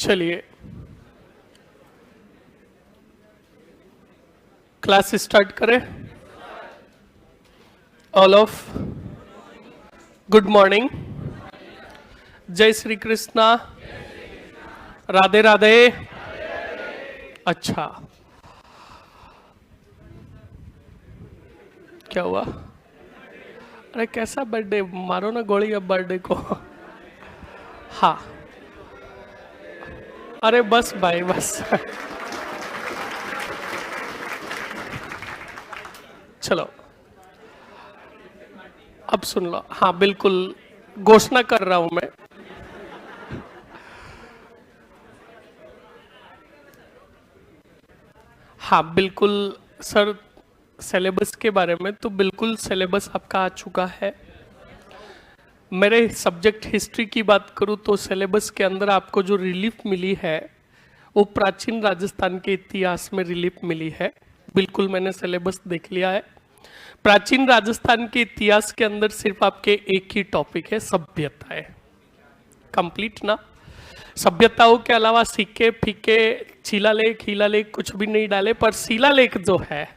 चलिए class start करें। All of good morning, जय श्री कृष्णा, राधे राधे। अच्छा, क्या हुआ? अरे कैसा बर्थडे, मारो ना गोली अब बर्थडे को। हाँ, अरे बस भाई बस। चलो अब सुन लो। हाँ बिल्कुल, घोषणा कर रहा हूं मैं। हाँ बिल्कुल सर, सिलेबस के बारे में तो बिल्कुल सिलेबस आपका आ चुका है। मेरे सब्जेक्ट हिस्ट्री की बात करूं तो सिलेबस के अंदर आपको जो रिलीफ मिली है वो प्राचीन राजस्थान के इतिहास में रिलीफ मिली है। बिल्कुल मैंने सिलेबस देख लिया है। प्राचीन राजस्थान के इतिहास के अंदर सिर्फ आपके एक ही टॉपिक है, सभ्यताएं। कंप्लीट ना? सभ्यताओं के अलावा सिक्के फीके शिलालेख हीलालेख कुछ भी नहीं डाले, पर शिलालेख जो है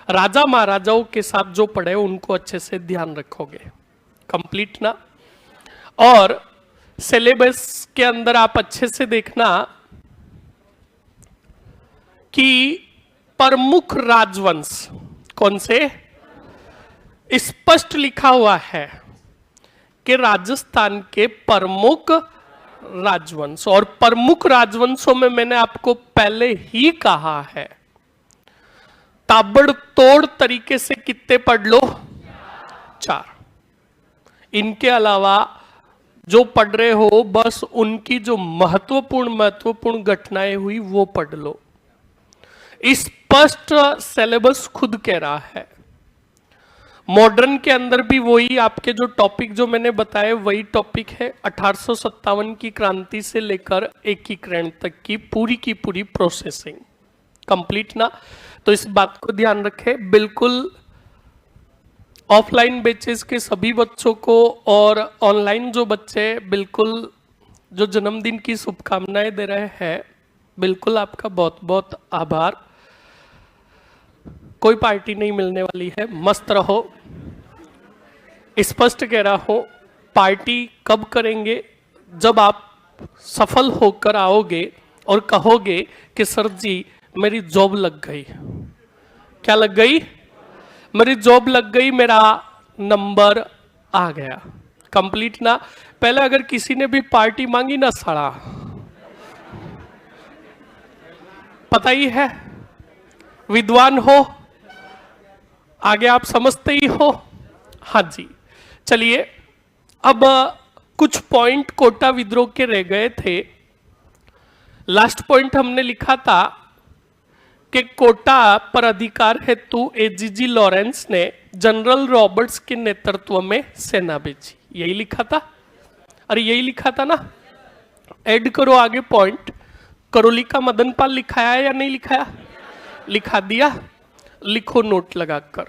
राजा महाराजाओं के साथ जो पढ़े उनको अच्छे से ध्यान रखोगे। कंप्लीट ना? और सिलेबस के अंदर आप अच्छे से देखना कि प्रमुख राजवंश कौन से, स्पष्ट लिखा हुआ है कि राजस्थान के प्रमुख राजवंश। और प्रमुख राजवंशों में मैंने आपको पहले ही कहा है, ताबड़तोड़ तरीके से कितने पढ़ लो? 4। इनके अलावा जो पढ़ रहे हो बस उनकी जो महत्वपूर्ण घटनाएं हुई वो पढ़ लो। स्पष्ट सिलेबस खुद कह रहा है। मॉडर्न के अंदर भी वही आपके जो टॉपिक जो मैंने बताए वही टॉपिक है। 1857 की क्रांति से लेकर एकीकरण तक की पूरी प्रोसेसिंग। कंप्लीट ना? तो इस बात को ध्यान रखें। बिल्कुल ऑफलाइन बैचेस के सभी बच्चों को और ऑनलाइन जो बच्चे बिल्कुल जो जन्मदिन की शुभकामनाएं दे रहे हैं, बिल्कुल आपका बहुत बहुत आभार। कोई पार्टी नहीं मिलने वाली है, मस्त रहो। स्पष्ट कह रहा हूं, पार्टी कब करेंगे? जब आप सफल होकर आओगे और कहोगे कि सर जी मेरी जॉब लग गई। क्या लग गई? मेरी जॉब लग गई, मेरा नंबर आ गया। कंप्लीट ना? पहले अगर किसी ने भी पार्टी मांगी ना साला, पता ही है, विद्वान हो, आगे आप समझते ही हो। हाँ जी, चलिए अब कुछ पॉइंट कोटा विद्रोह के रह गए थे। लास्ट पॉइंट हमने लिखा था कि कोटा पर अधिकार हेतु एजीजी लॉरेंस ने जनरल रॉबर्ट्स के नेतृत्व में सेना भेजी। यही लिखा था? अरे यही लिखा था ना? ऐड करो आगे पॉइंट। करोली का मदन पाल लिखाया है या नहीं लिखाया? लिखा दिया, लिखो नोट लगाकर।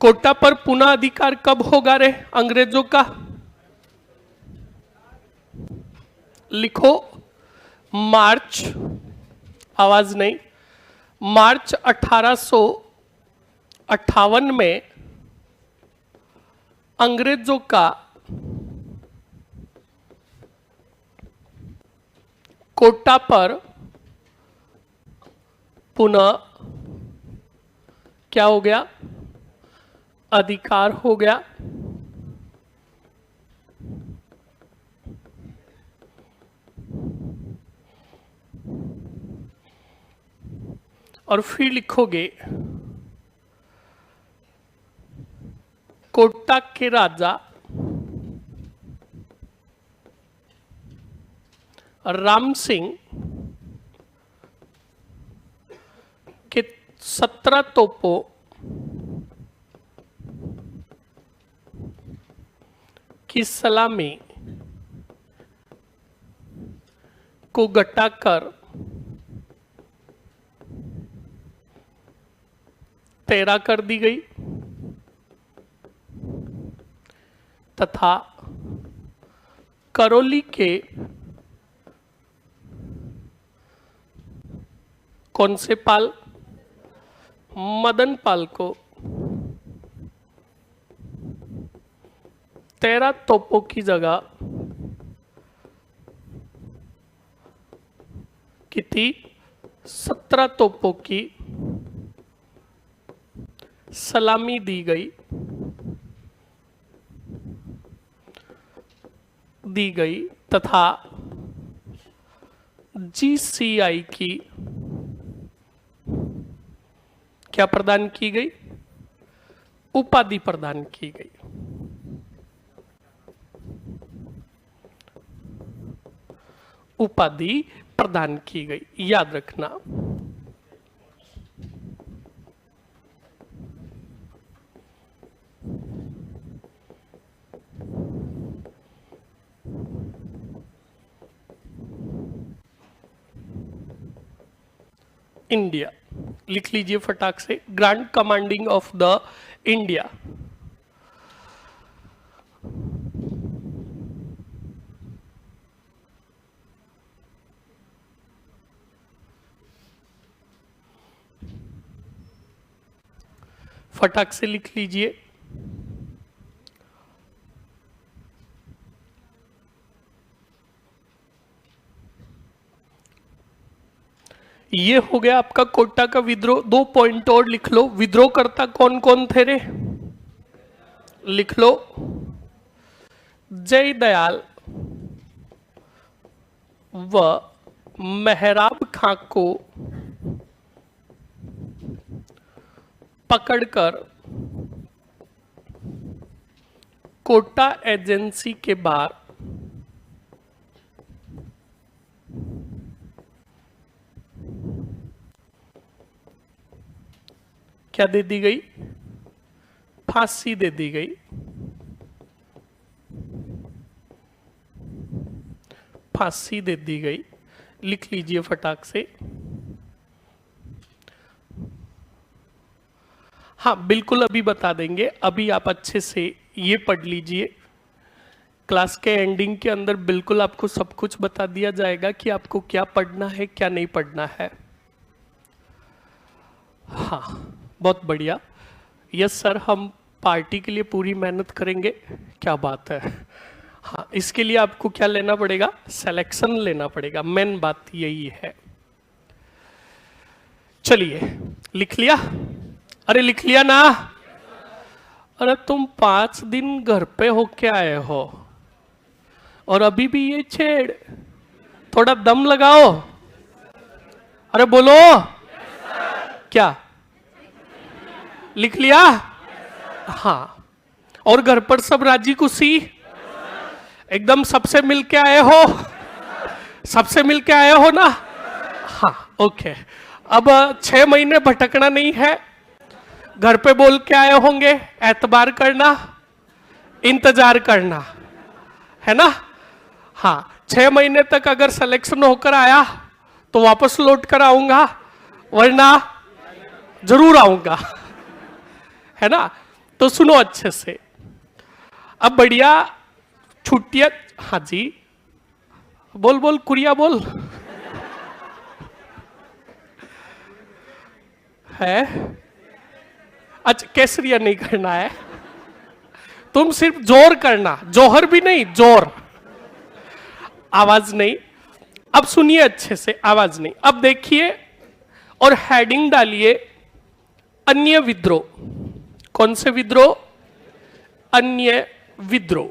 कोटा पर पुनः अधिकार कब होगा रे अंग्रेजों का? लिखो मार्च, आवाज नहीं, मार्च 1858 में अंग्रेजों का कोटा पर पुनः क्या हो गया? अधिकार हो गया। और फिर लिखोगे कोटा के राजा राम सिंह के 17 तोपों की सलामी को घटाकर 13 कर दी गई तथा करौली के कौन से पाल? मदन पाल को 13 तोपों की जगह कितनी 17 तोपों की सलामी दी गई तथा जीसीआई की क्या प्रदान की गई? उपाधि प्रदान की गई। उपाधि प्रदान की गई, याद रखना। इंडिया लिख लीजिए फटाक से। Grand commanding of the India. फटाक से लिख लीजिए। ये हो गया आपका कोटा का विद्रोह। 2 पॉइंट और लिख लो। विद्रोह करता कौन कौन थे रे? लिख लो। जय दयाल व मेहराब खां को पकड़कर कोटा एजेंसी के बाहर क्या दे दी गई? फांसी दे दी गई। फांसी दे दी गई, लिख लीजिए फटाक से। हाँ बिल्कुल, अभी बता देंगे। अभी आप अच्छे से ये पढ़ लीजिए। क्लास के एंडिंग के अंदर बिल्कुल आपको सब कुछ बता दिया जाएगा कि आपको क्या पढ़ना है, क्या नहीं पढ़ना है। हाँ बहुत बढ़िया। यस सर, हम पार्टी के लिए पूरी मेहनत करेंगे। क्या बात है। हाँ, इसके लिए आपको क्या लेना पड़ेगा? सिलेक्शन लेना पड़ेगा। मेन बात यही है। चलिए, लिख लिया? अरे लिख लिया ना? अरे तुम 5 दिन घर पे होके आए हो और अभी भी ये छेड़। थोड़ा दम लगाओ। अरे बोलो। क्या लिख लिया? हाँ। और घर पर सब राजी खुशी? एकदम सबसे मिलके आए हो? सबसे मिलके आए हो ना? हाँ ओके। अब 6 महीने भटकना नहीं है। घर पे बोल के आए होंगे, एतबार करना, इंतजार करना, है ना? हाँ, 6 महीने तक अगर सिलेक्शन होकर आया तो वापस लौट कर आऊंगा, वरना जरूर आऊंगा, है ना? तो सुनो अच्छे से। अब बढ़िया छुट्टियां। हाँ जी, बोल बोल कुरिया बोल। है? अच्छा, केसरिया नहीं करना है। तुम सिर्फ जोर करना, जोहर भी नहीं, जोर। आवाज नहीं। अब सुनिए अच्छे से, आवाज नहीं। अब देखिए और हेडिंग डालिए, अन्य विद्रोह। कौन से विद्रोह? अन्य विद्रोह।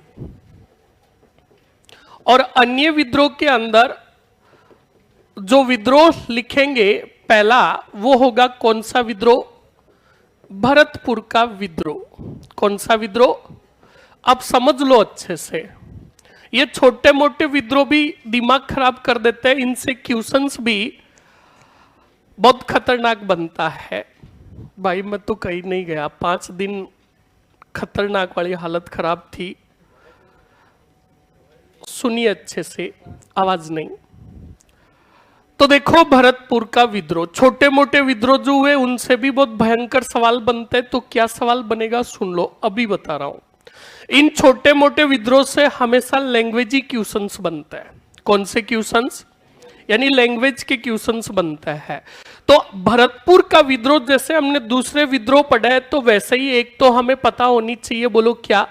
और अन्य विद्रोह के अंदर जो विद्रोह लिखेंगे पहला, वो होगा कौन सा विद्रोह? भरतपुर का विद्रोह। कौन सा विद्रोह? अब समझ लो अच्छे से। ये छोटे मोटे विद्रोह भी दिमाग खराब कर देते हैं, इनसे क्वेश्चंस भी बहुत खतरनाक बनता है। भाई मैं तो कहीं नहीं गया, 5 दिन खतरनाक वाली हालत खराब थी। सुनिए अच्छे से, आवाज नहीं। तो देखो, भरतपुर का विद्रोह, छोटे मोटे विद्रोह जो हुए उनसे भी बहुत भयंकर सवाल बनते हैं। तो क्या सवाल बनेगा सुन लो, अभी बता रहा हूं। इन छोटे मोटे विद्रोह से हमेशा लैंग्वेजी क्वेश्चंस बनते हैं। कौन से क्वेश्चंस? यानी लैंग्वेज के क्वेश्चंस बनते हैं। तो भरतपुर का विद्रोह जैसे हमने दूसरे विद्रोह पढ़े, तो वैसे ही एक तो हमें पता होनी चाहिए, बोलो क्या?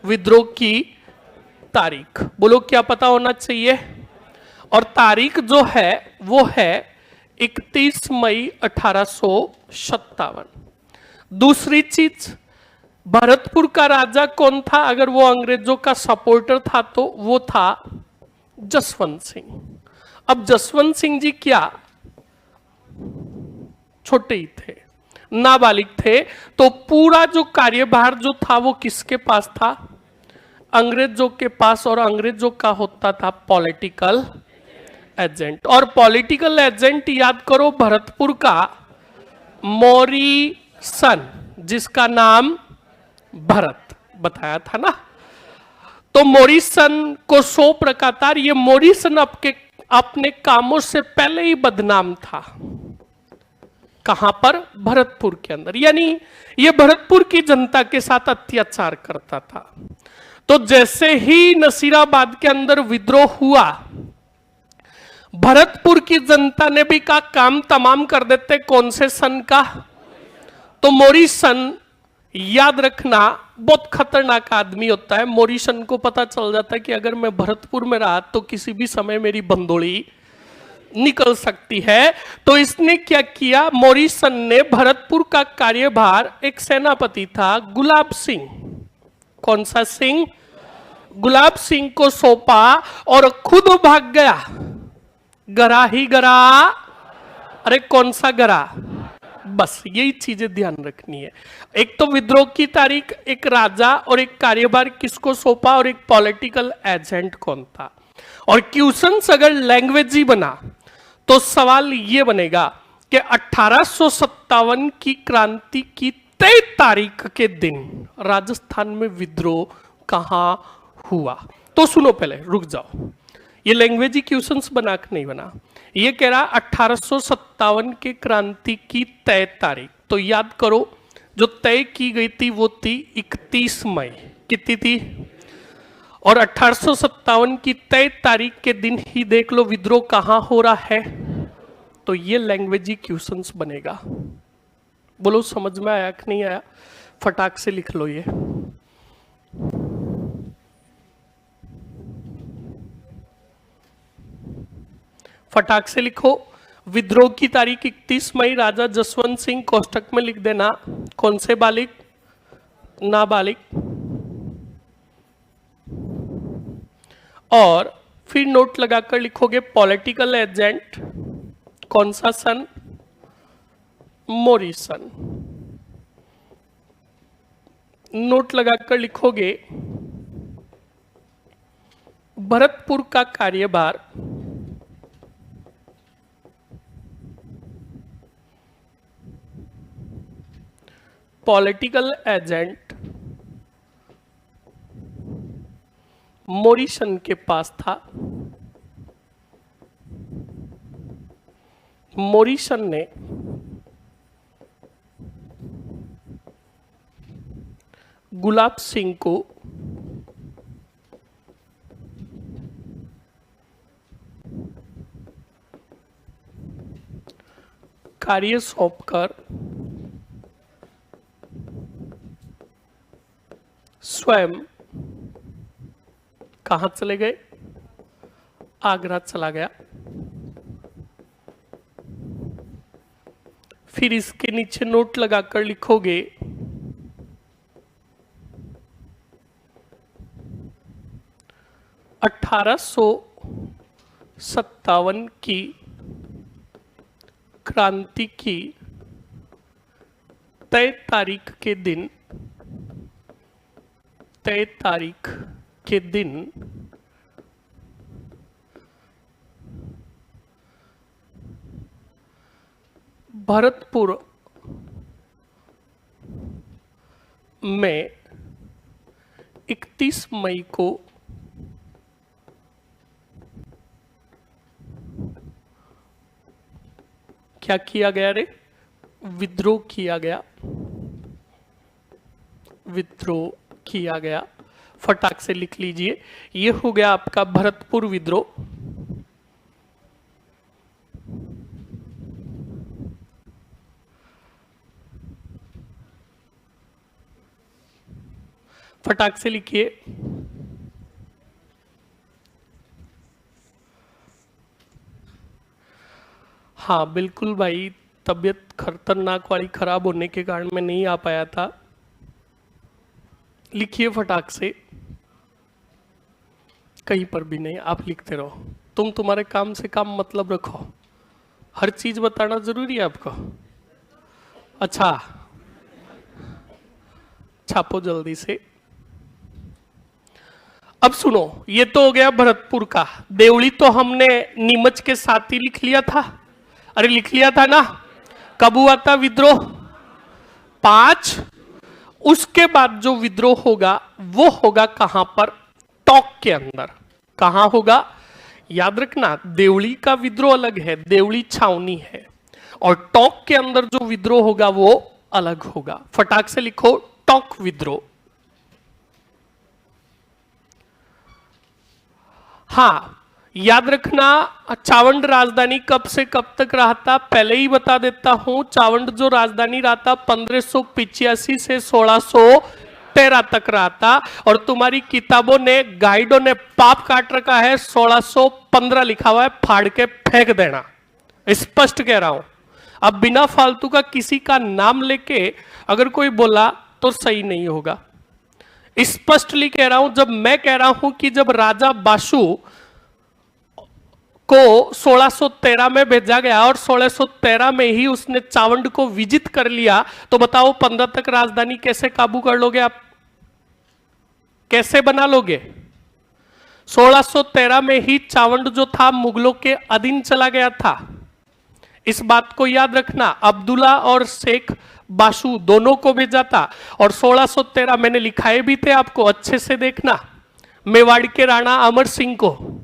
विद्रोह की तारीख। बोलो क्या पता होना चाहिए? और तारीख जो है वो है 31 मई 1857। दूसरी चीज, भरतपुर का राजा कौन था? अगर वो अंग्रेजों का सपोर्टर था तो वो था जसवंत सिंह। अब जसवंत सिंह जी क्या छोटे ही थे, नाबालिग थे, तो पूरा जो कार्यभार जो था वो किसके पास था? अंग्रेजों के पास। और अंग्रेजों का होता था पॉलिटिकल एजेंट। और पॉलिटिकल एजेंट याद करो भरतपुर का मॉरिसन, जिसका नाम भरत बताया था ना। तो मॉरिसन को सो प्रकातार, ये मॉरिसन अपने कामों से पहले ही बदनाम था। कहां पर? भरतपुर के अंदर। यानी ये भरतपुर की जनता के साथ अत्याचार करता था। तो जैसे ही नसीराबाद के अंदर विद्रोह हुआ, भरतपुर की जनता ने भी कहा काम तमाम कर देते। कौन से सन का? तो मॉरिसन, याद रखना, बहुत खतरनाक आदमी होता है। मॉरिसन को पता चल जाता है कि अगर मैं भरतपुर में रहा तो किसी भी समय मेरी बंदोड़ी निकल सकती है। तो इसने क्या किया? मॉरिसन ने भरतपुर का कार्यभार, एक सेनापति था गुलाब सिंह, कौन सा सिंह? गुलाब सिंह को सौंपा और खुद भाग गया। गरा ही गरा। अरे कौन सा गरा? बस यही चीजें ध्यान रखनी है। एक तो विद्रोह की तारीख, एक राजा, और एक कार्यभार किसको सौंपा, और एक पॉलिटिकल एजेंट कौन था। और क्वेश्चंस अगर लैंग्वेज ही बना तो सवाल ये बनेगा कि 1857 की क्रांति की तय तारीख के दिन राजस्थान में विद्रोह कहां हुआ। तो सुनो, पहले रुक जाओ, ये लैंग्वेज ही क्वेश्चंस बना के नहीं बना। ये कह रहा 1857 के क्रांति की तय तारीख। तो याद करो, जो तय की गई थी वो थी 31 मई। कितनी थी? और 1857 की तय तारीख के दिन ही देख लो विद्रोह कहां हो रहा है। तो ये लैंग्वेज ही क्वेश्चंस बनेगा। बोलो समझ में आया कि नहीं आया? फटाक से लिख लो ये। फटाक से लिखो। विद्रोह की तारीख 31 मई, राजा जसवंत सिंह, कोष्टक में लिख देना कौन से बालिग? नाबालिग। और फिर नोट लगाकर लिखोगे पॉलिटिकल एजेंट, कौन सा सन? मॉरिसन। नोट लगाकर लिखोगे भरतपुर का कार्यभार पॉलिटिकल एजेंट मॉरिसन के पास था। मॉरिसन ने गुलाब सिंह को कार्य सौंपकर स्वयं कहां चले गए? आगरा चला गया। फिर इसके नीचे नोट लगाकर लिखोगे 1857 की क्रांति की तय तारीख के दिन भरतपुर में 31 मई को क्या किया गया रे? विद्रोह किया गया। विद्रोह किया गया, फटाक से लिख लीजिए। ये हो गया आपका भरतपुर विद्रोह। फटाक से लिखिए। हाँ बिल्कुल भाई, तबीयत खतरनाक वाली खराब होने के कारण मैं नहीं आ पाया था। लिखिए फटाक से, कहीं पर भी नहीं, आप लिखते रहो। तुम्हारे काम से काम मतलब रखो, हर चीज बताना जरूरी है आपको। अच्छा, छापो जल्दी से। अब सुनो, ये तो हो गया भरतपुर का। देवली तो हमने नीमच के साथ ही लिख लिया था। अरे लिख लिया था ना। कब हुआ था विद्रोह? 5। उसके बाद जो विद्रोह होगा वो होगा कहां पर? टोंक के अंदर। कहां होगा? याद रखना, देवली का विद्रोह अलग है, देवली छावनी है, और टोंक के अंदर जो विद्रोह होगा वो अलग होगा। फटाक से लिखो, टोंक विद्रोह। हाँ याद रखना, चावंड राजधानी कब से कब तक रहा था पहले ही बता देता हूं। चावंड जो राजधानी रहा था 1585 से 1613 तक रहा था, और तुम्हारी किताबों ने, गाइडों ने पाप काट रखा है, 1615 लिखा हुआ है, फाड़ के फेंक देना, स्पष्ट कह रहा हूं। अब बिना फालतू का किसी का नाम लेके अगर कोई बोला तो सही नहीं होगा। स्पष्टली कह रहा हूं, जब मैं कह रहा हूं कि जब राजा बाशु को 1613 में भेजा गया और 1613 में ही उसने चावंड को विजित कर लिया, तो बताओ 15 तक राजधानी कैसे काबू कर लोगे आप? कैसे बना लोगे? 1613 में ही चावंड जो था मुगलों के अधीन चला गया था। इस बात को याद रखना। अब्दुल्ला और शेख बाशु दोनों को भेजा था, और 1613 मैंने लिखाए भी थे आपको, अच्छे से देखना। मेवाड़ के राणा अमर सिंह को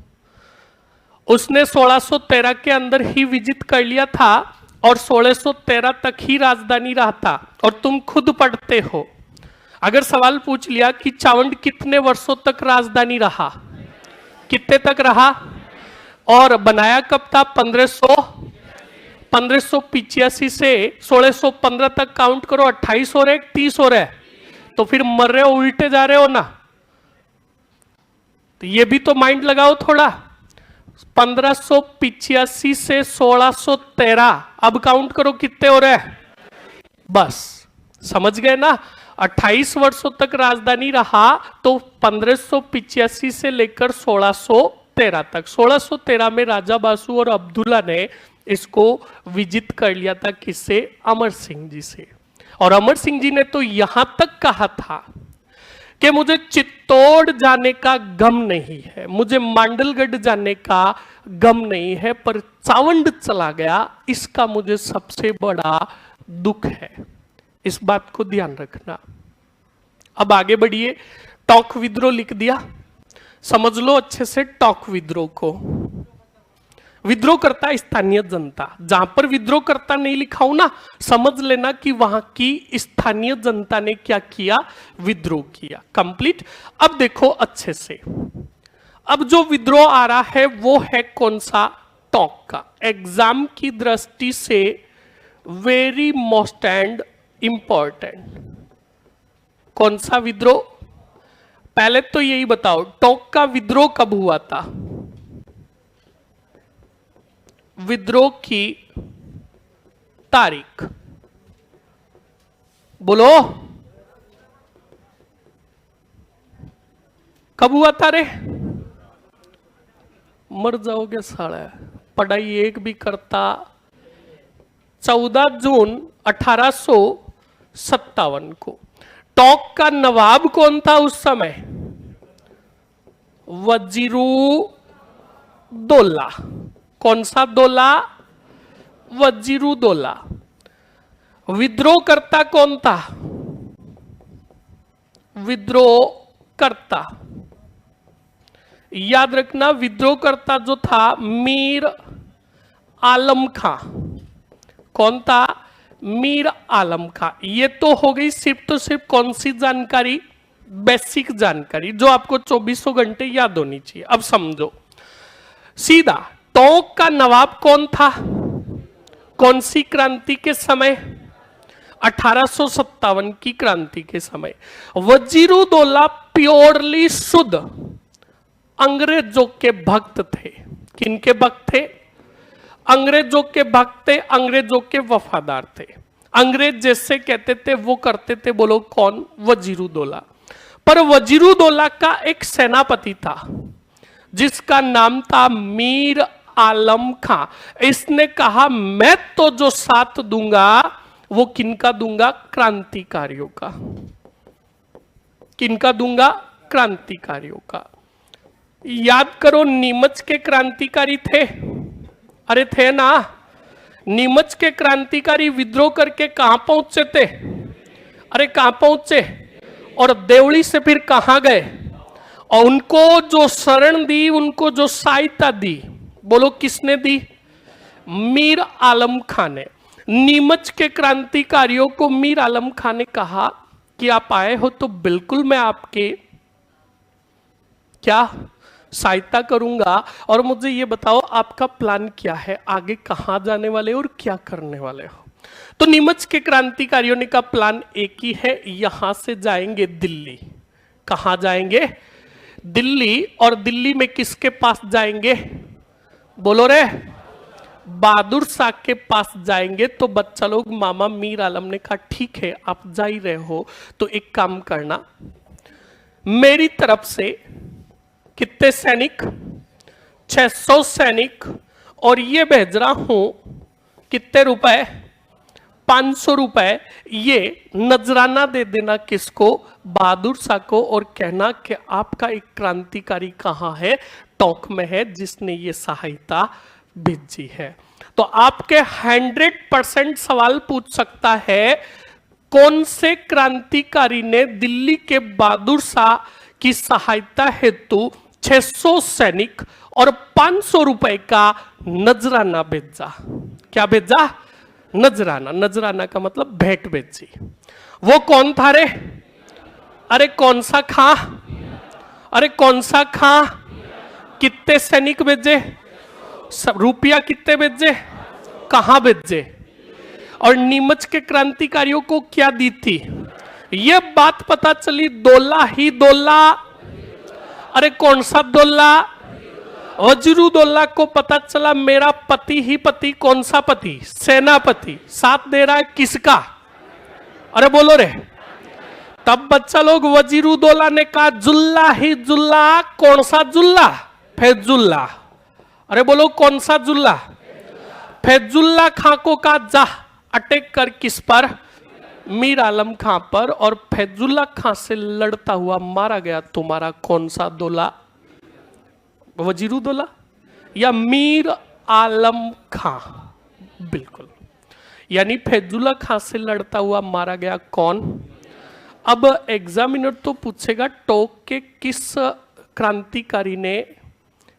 उसने 1613 के अंदर ही विजित कर लिया था, और 1613 तक ही राजधानी रहा था। और तुम खुद पढ़ते हो, अगर सवाल पूछ लिया कि चावंड कितने वर्षों तक राजधानी रहा, कितने तक रहा, और बनाया कब था? 1585 से 1615 तक काउंट करो, 28 हो रहे, 30 हो रहे, तो फिर मर रहे हो, उल्टे जा रहे हो ना। तो ये भी तो माइंड लगाओ थोड़ा। 1585 से 1613, अब काउंट करो कितने हो रहे हैं। बस समझ गए ना। 28 वर्षों तक राजधानी रहा, तो 1585 से लेकर 1613 तक। 1613 में राजा बासु और अब्दुल्ला ने इसको विजित कर लिया था। किससे? अमर सिंह जी से। और अमर सिंह जी ने तो यहां तक कहा था कि मुझे चित्तौड़ जाने का गम नहीं है, मुझे मांडलगढ़ जाने का गम नहीं है, पर चावंड चला गया, इसका मुझे सबसे बड़ा दुख है। इस बात को ध्यान रखना। अब आगे बढ़िए। टोंक विद्रोह लिख दिया, समझ लो अच्छे से टोंक विद्रोह को। विद्रोह करता स्थानीय जनता। जहां पर विद्रोह करता नहीं लिखा हूं ना, समझ लेना कि वहां की स्थानीय जनता ने क्या किया? विद्रोह किया। कंप्लीट। अब देखो अच्छे से, अब जो विद्रोह आ रहा है वो है कौन सा? टोंक का। एग्जाम की दृष्टि से वेरी मोस्ट एंड इंपॉर्टेंट। कौन सा विद्रोह? पहले तो यही बताओ, टोंक का विद्रोह कब हुआ था? विद्रोह की तारीख बोलो, कब हुआ था रे? मर जाओगे साले, पढ़ाई एक भी करता। 14 जून 1857 को। टोंक का नवाब कौन था उस समय? वजीरुद्दौला। कौन सा दौला? वजीरुद्दौला। विद्रोह करता कौन था? विद्रोह करता, याद रखना, विद्रोह करता जो था मीर आलम खां। कौन था? मीर आलम खां। ये तो हो गई सिर्फ तो सिर्फ कौन सी जानकारी? बेसिक जानकारी जो आपको 24 घंटे याद होनी चाहिए। अब समझो सीधा, टोंक का नवाब कौन था? कौन सी क्रांति के समय? 1857 की क्रांति के समय। वजीरुद्दौला प्योरली शुद्ध अंग्रेजों के भक्त थे। किनके भक्त थे? अंग्रेजों के भक्त थे, अंग्रेजों के वफादार थे। अंग्रेज जैसे कहते थे वो करते थे। बोलो कौन? वजीरुद्दौला। पर वजीरुद्दौला का एक सेनापति था जिसका नाम था मीर आलम खां। इसने कहा मैं तो जो साथ दूंगा वो किनका दूंगा? क्रांतिकारियों का। किनका दूंगा? क्रांतिकारियों का। याद करो, नीमच के क्रांतिकारी थे। अरे थे ना? नीमच के क्रांतिकारी विद्रोह करके कहां पहुंचे थे? अरे कहां पहुंचे? और देवली से फिर कहां गए? और उनको जो शरण दी, उनको जो सहायता दी, बोलो किसने दी? मीर आलम खां ने। नीमच के क्रांतिकारियों को मीर आलम खां ने कहा कि आप आए हो तो बिल्कुल मैं आपके क्या सहायता करूंगा, और मुझे ये बताओ आपका प्लान क्या है, आगे कहां जाने वाले और क्या करने वाले हो? तो नीमच के क्रांतिकारियों ने कहा प्लान एक ही है, यहां से जाएंगे दिल्ली। कहां जाएंगे? दिल्ली। और दिल्ली में किसके पास जाएंगे? बोलो रे, बहादुर शाह के पास जाएंगे। तो बच्चा लोग, मामा मीर आलम ने कहा ठीक है आप जा ही रहे हो तो एक काम करना, मेरी तरफ से कितने सैनिक? 600 सैनिक, और ये भेज रहा हूं कितने रुपए? 500 रुपए। ये नजराना दे देना किसको? बहादुर शाह को, और कहना कि आपका एक क्रांतिकारी कहां है? टोंक में है, जिसने ये सहायता भेजी है। तो आपके 100% सवाल पूछ सकता है कौन से क्रांतिकारी ने दिल्ली के बहादुर शाह की सहायता हेतु 600 सैनिक और 500 रुपए का नजराना भेजा? क्या भेजा? नजराना। नजराना का मतलब भेंट भेजी। वो कौन था रे? अरे कौन सा खां? अरे कौन सा खां? कितने सैनिक भेजे? रुपया कितने भेजे? कहां भेजे? और नीमच के क्रांतिकारियों को क्या दी थी? यह बात पता चली दौला ही दौला। अरे कौन सा दौला? वजीरुद्दौला को पता चला मेरा पति ही पति। कौन सा पति? सेनापति। साथ दे रहा है किसका? अरे बोलो रे। तब बच्चा लोग, वजीरुद्दौला ने कहा जुल्ला ही जुल्ला। कौन सा जुल्ला? फैजुल्ला। अरे बोलो कौन सा जुल्ला? फैजुल्ला खां को कहा जा अटैक कर। किस पर? मीर आलम खां पर। और फैजुल्ला खां से लड़ता हुआ मारा गया तुम्हारा कौन सा दौला? वजीरुद्दौला या मीर आलम खां? बिल्कुल, यानी फैजुल्ला खां से लड़ता हुआ मारा गया कौन? अब एग्जामिनर तो पूछेगा टोंक के किस क्रांतिकारी ने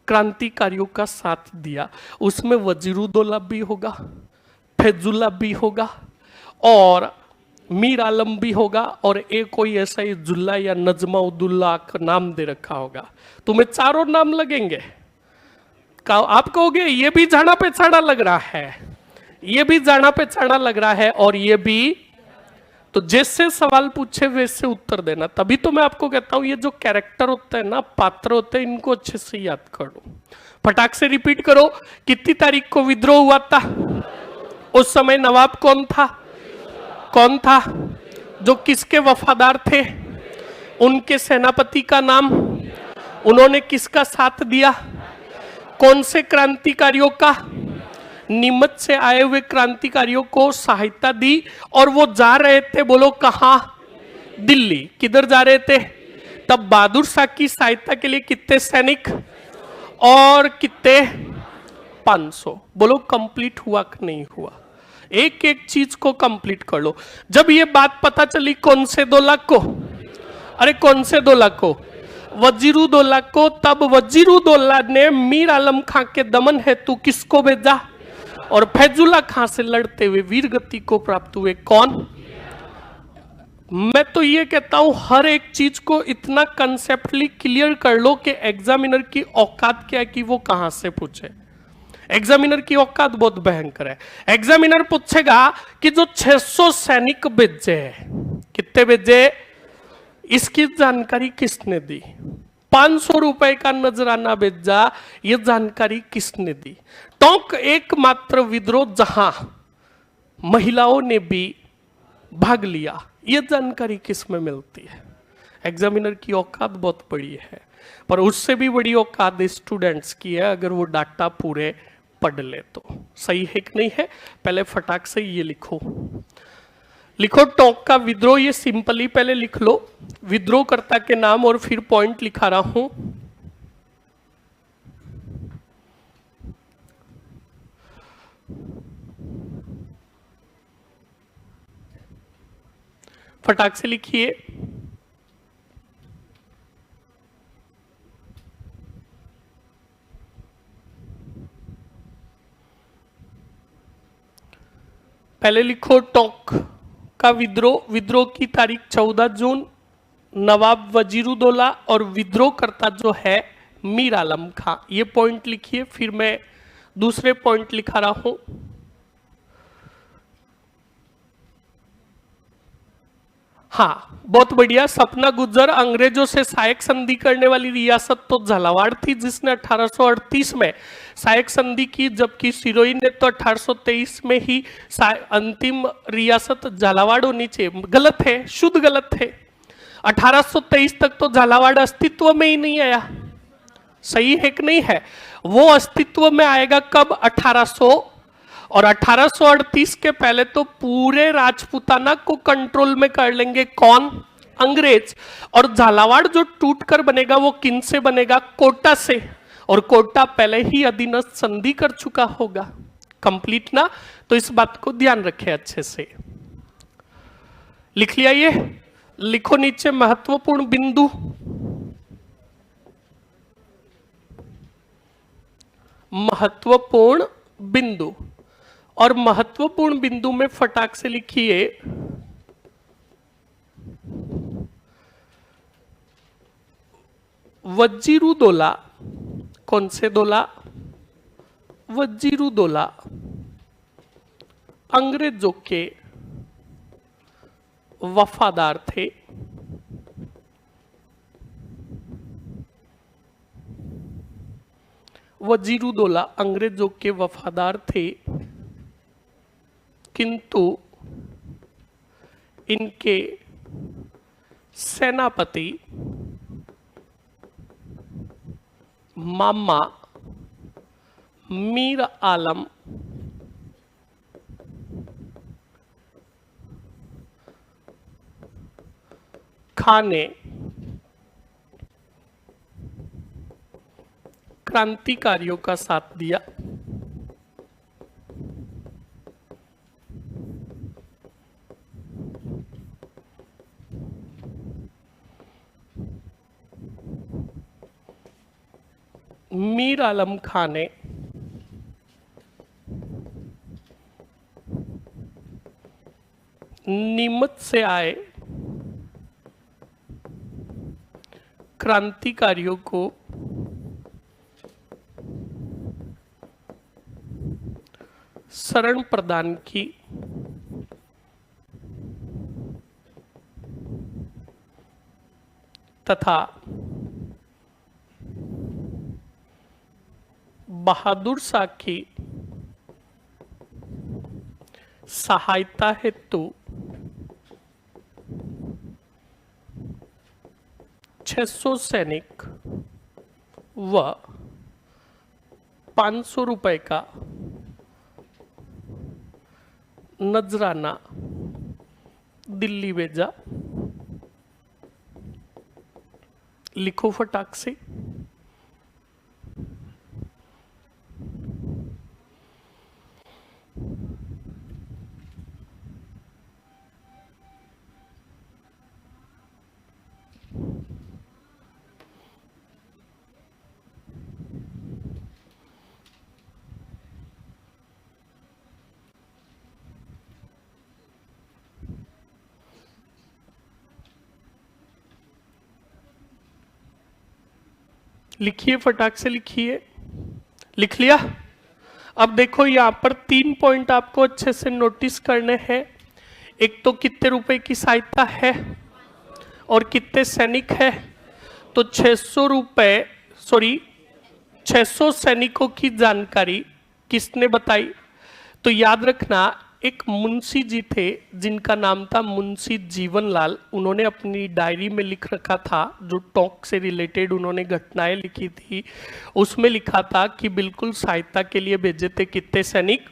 क्रांतिकारियों का साथ दिया? उसमें वजीरुद्दौला भी होगा, फैजुल्ला भी होगा और मीर आलम भी होगा, और एक कोई ऐसा ही जुल्ला या नजमा उद्दौला का नाम दे रखा होगा। तुम्हें चारों नाम लगेंगे। आप कहोगे ये भी जाना पहचाना लग रहा है, ये भी जाना पहचाना लग रहा है, और ये भी। तो जैसे सवाल पूछे वैसे उत्तर देना। तभी तो मैं आपको कहता हूं ये जो कैरेक्टर होता है ना, पात्र होते हैं, इनको अच्छे से याद कर लो। फटाक से रिपीट करो। कितनी तारीख को विद्रोह हुआ था? उस समय नवाब कौन था? कौन था? जो किसके वफादार थे? उनके सेनापति का नाम? उन्होंने किसका साथ दिया? कौन से क्रांतिकारियों का? नीमच से आए हुए क्रांतिकारियों को सहायता दी, और वो जा रहे थे, बोलो कहां? दिल्ली। किधर जा रहे थे? तब बहादुर शाह की सहायता के लिए कितने सैनिक और कितने? 500। बोलो कंप्लीट हुआ कि नहीं हुआ? एक एक चीज को कंप्लीट कर लो। जब ये बात पता चली कौन से दौला को? अरे कौन से दौला को? वजीरुद्दौला को। तब वजीरुद्दौला ने मीर आलम खां के दमन हेतु किसको भेजा? और फैजुल्ला खां से लड़ते हुए वीर गति को प्राप्त हुए कौन? मैं तो ये कहता हूं हर एक चीज को इतना कंसेप्टली क्लियर कर लो कि एग्जामिनर की औकात क्या है कि वो कहां से पूछे। एग्जामिनर की औकात बहुत भयंकर है। एग्जामिनर पूछेगा कि जो 600 सैनिक भेजे हैं, कितने भेजे, इसकी जानकारी किसने दी। 500 रुपए का नजराना भेजा, ये जानकारी किसने दी। टोंक एकमात्र विद्रोह जहां महिलाओं ने भी भाग लिया, ये जानकारी किस में मिलती है। एग्जामिनर की औकात बहुत बड़ी है, पर उससे भी बड़ी औकात स्टूडेंट्स की है अगर वो डाटा पूरे पढ़ ले तो। सही है कि नहीं है। पहले फटाक से ये लिखो, लिखो टोंक का विद्रोह, ये सिंपली पहले लिख लो विद्रोहकर्ता के नाम और फिर पॉइंट लिखा रहा हूं। फटाक से लिखिए। पहले लिखो टोंक का विद्रोह, विद्रोह की तारीख 14 जून, नवाब वजीरुद्दौला और विद्रोहकर्ता जो है मीर आलम खां। ये पॉइंट लिखिए। फिर मैं दूसरे पॉइंट लिखा रहा हूं। हाँ, बहुत बढ़िया। सपना गुज्जर अंग्रेजों से सहायक संधि करने वाली रियासत तो झालावाड़ थी, जिसने 1838 में सहायक संधि की, जबकि सिरोही ने तो 1823 में ही अंतिम रियासत झालावाड़ होनी चाहिए। गलत है, शुद्ध गलत है। 1823 तक तो झालावाड़ अस्तित्व में ही नहीं आया। सही है कि नहीं है। वो अस्तित्व में आएगा कब, 1800, और 1838 के पहले तो पूरे राजपूताना को कंट्रोल में कर लेंगे कौन, अंग्रेज। और झालावाड़ जो टूटकर बनेगा वो किन से बनेगा, कोटा से, और कोटा पहले ही अधीनस्थ संधि कर चुका होगा। कंप्लीट ना, तो इस बात को ध्यान रखें अच्छे से। लिख लिया ये। लिखो नीचे महत्वपूर्ण बिंदु। महत्वपूर्ण बिंदु, और महत्वपूर्ण बिंदु में फटाक से लिखिए वजीरुद्दौला। कौन से दौला, वजीरुद्दौला अंग्रेजों के वफादार थे। वजीरुद्दौला अंग्रेजों के वफादार थे, किंतु इनके सेनापति मामा मीर आलम खान ने क्रांतिकारियों का साथ दिया। मीर आलम खान ने नीमच से आए क्रांतिकारियों को शरण प्रदान की, तथा बहादुर शाह की सहायता हेतु 600 सैनिक व 500 रुपए का नजराना दिल्ली भेजा। लिखो फटाक से। लिखिए, फटाक से लिखिए। लिख लिया? अब देखो यहां पर 3 पॉइंट आपको अच्छे से नोटिस करने हैं। एक तो कितने रुपए की सहायता है और कितने सैनिक है। तो 600 रुपए, सॉरी 600 सैनिकों की जानकारी किसने बताई? तो याद रखना, एक मुंशी जी थे जिनका नाम था मुंशी जीवनलाल। उन्होंने अपनी डायरी में लिख रखा था, जो टॉक से रिलेटेड उन्होंने घटनाएं लिखी थी, उसमें लिखा था कि बिल्कुल सहायता के लिए भेजे थे कितने सैनिक?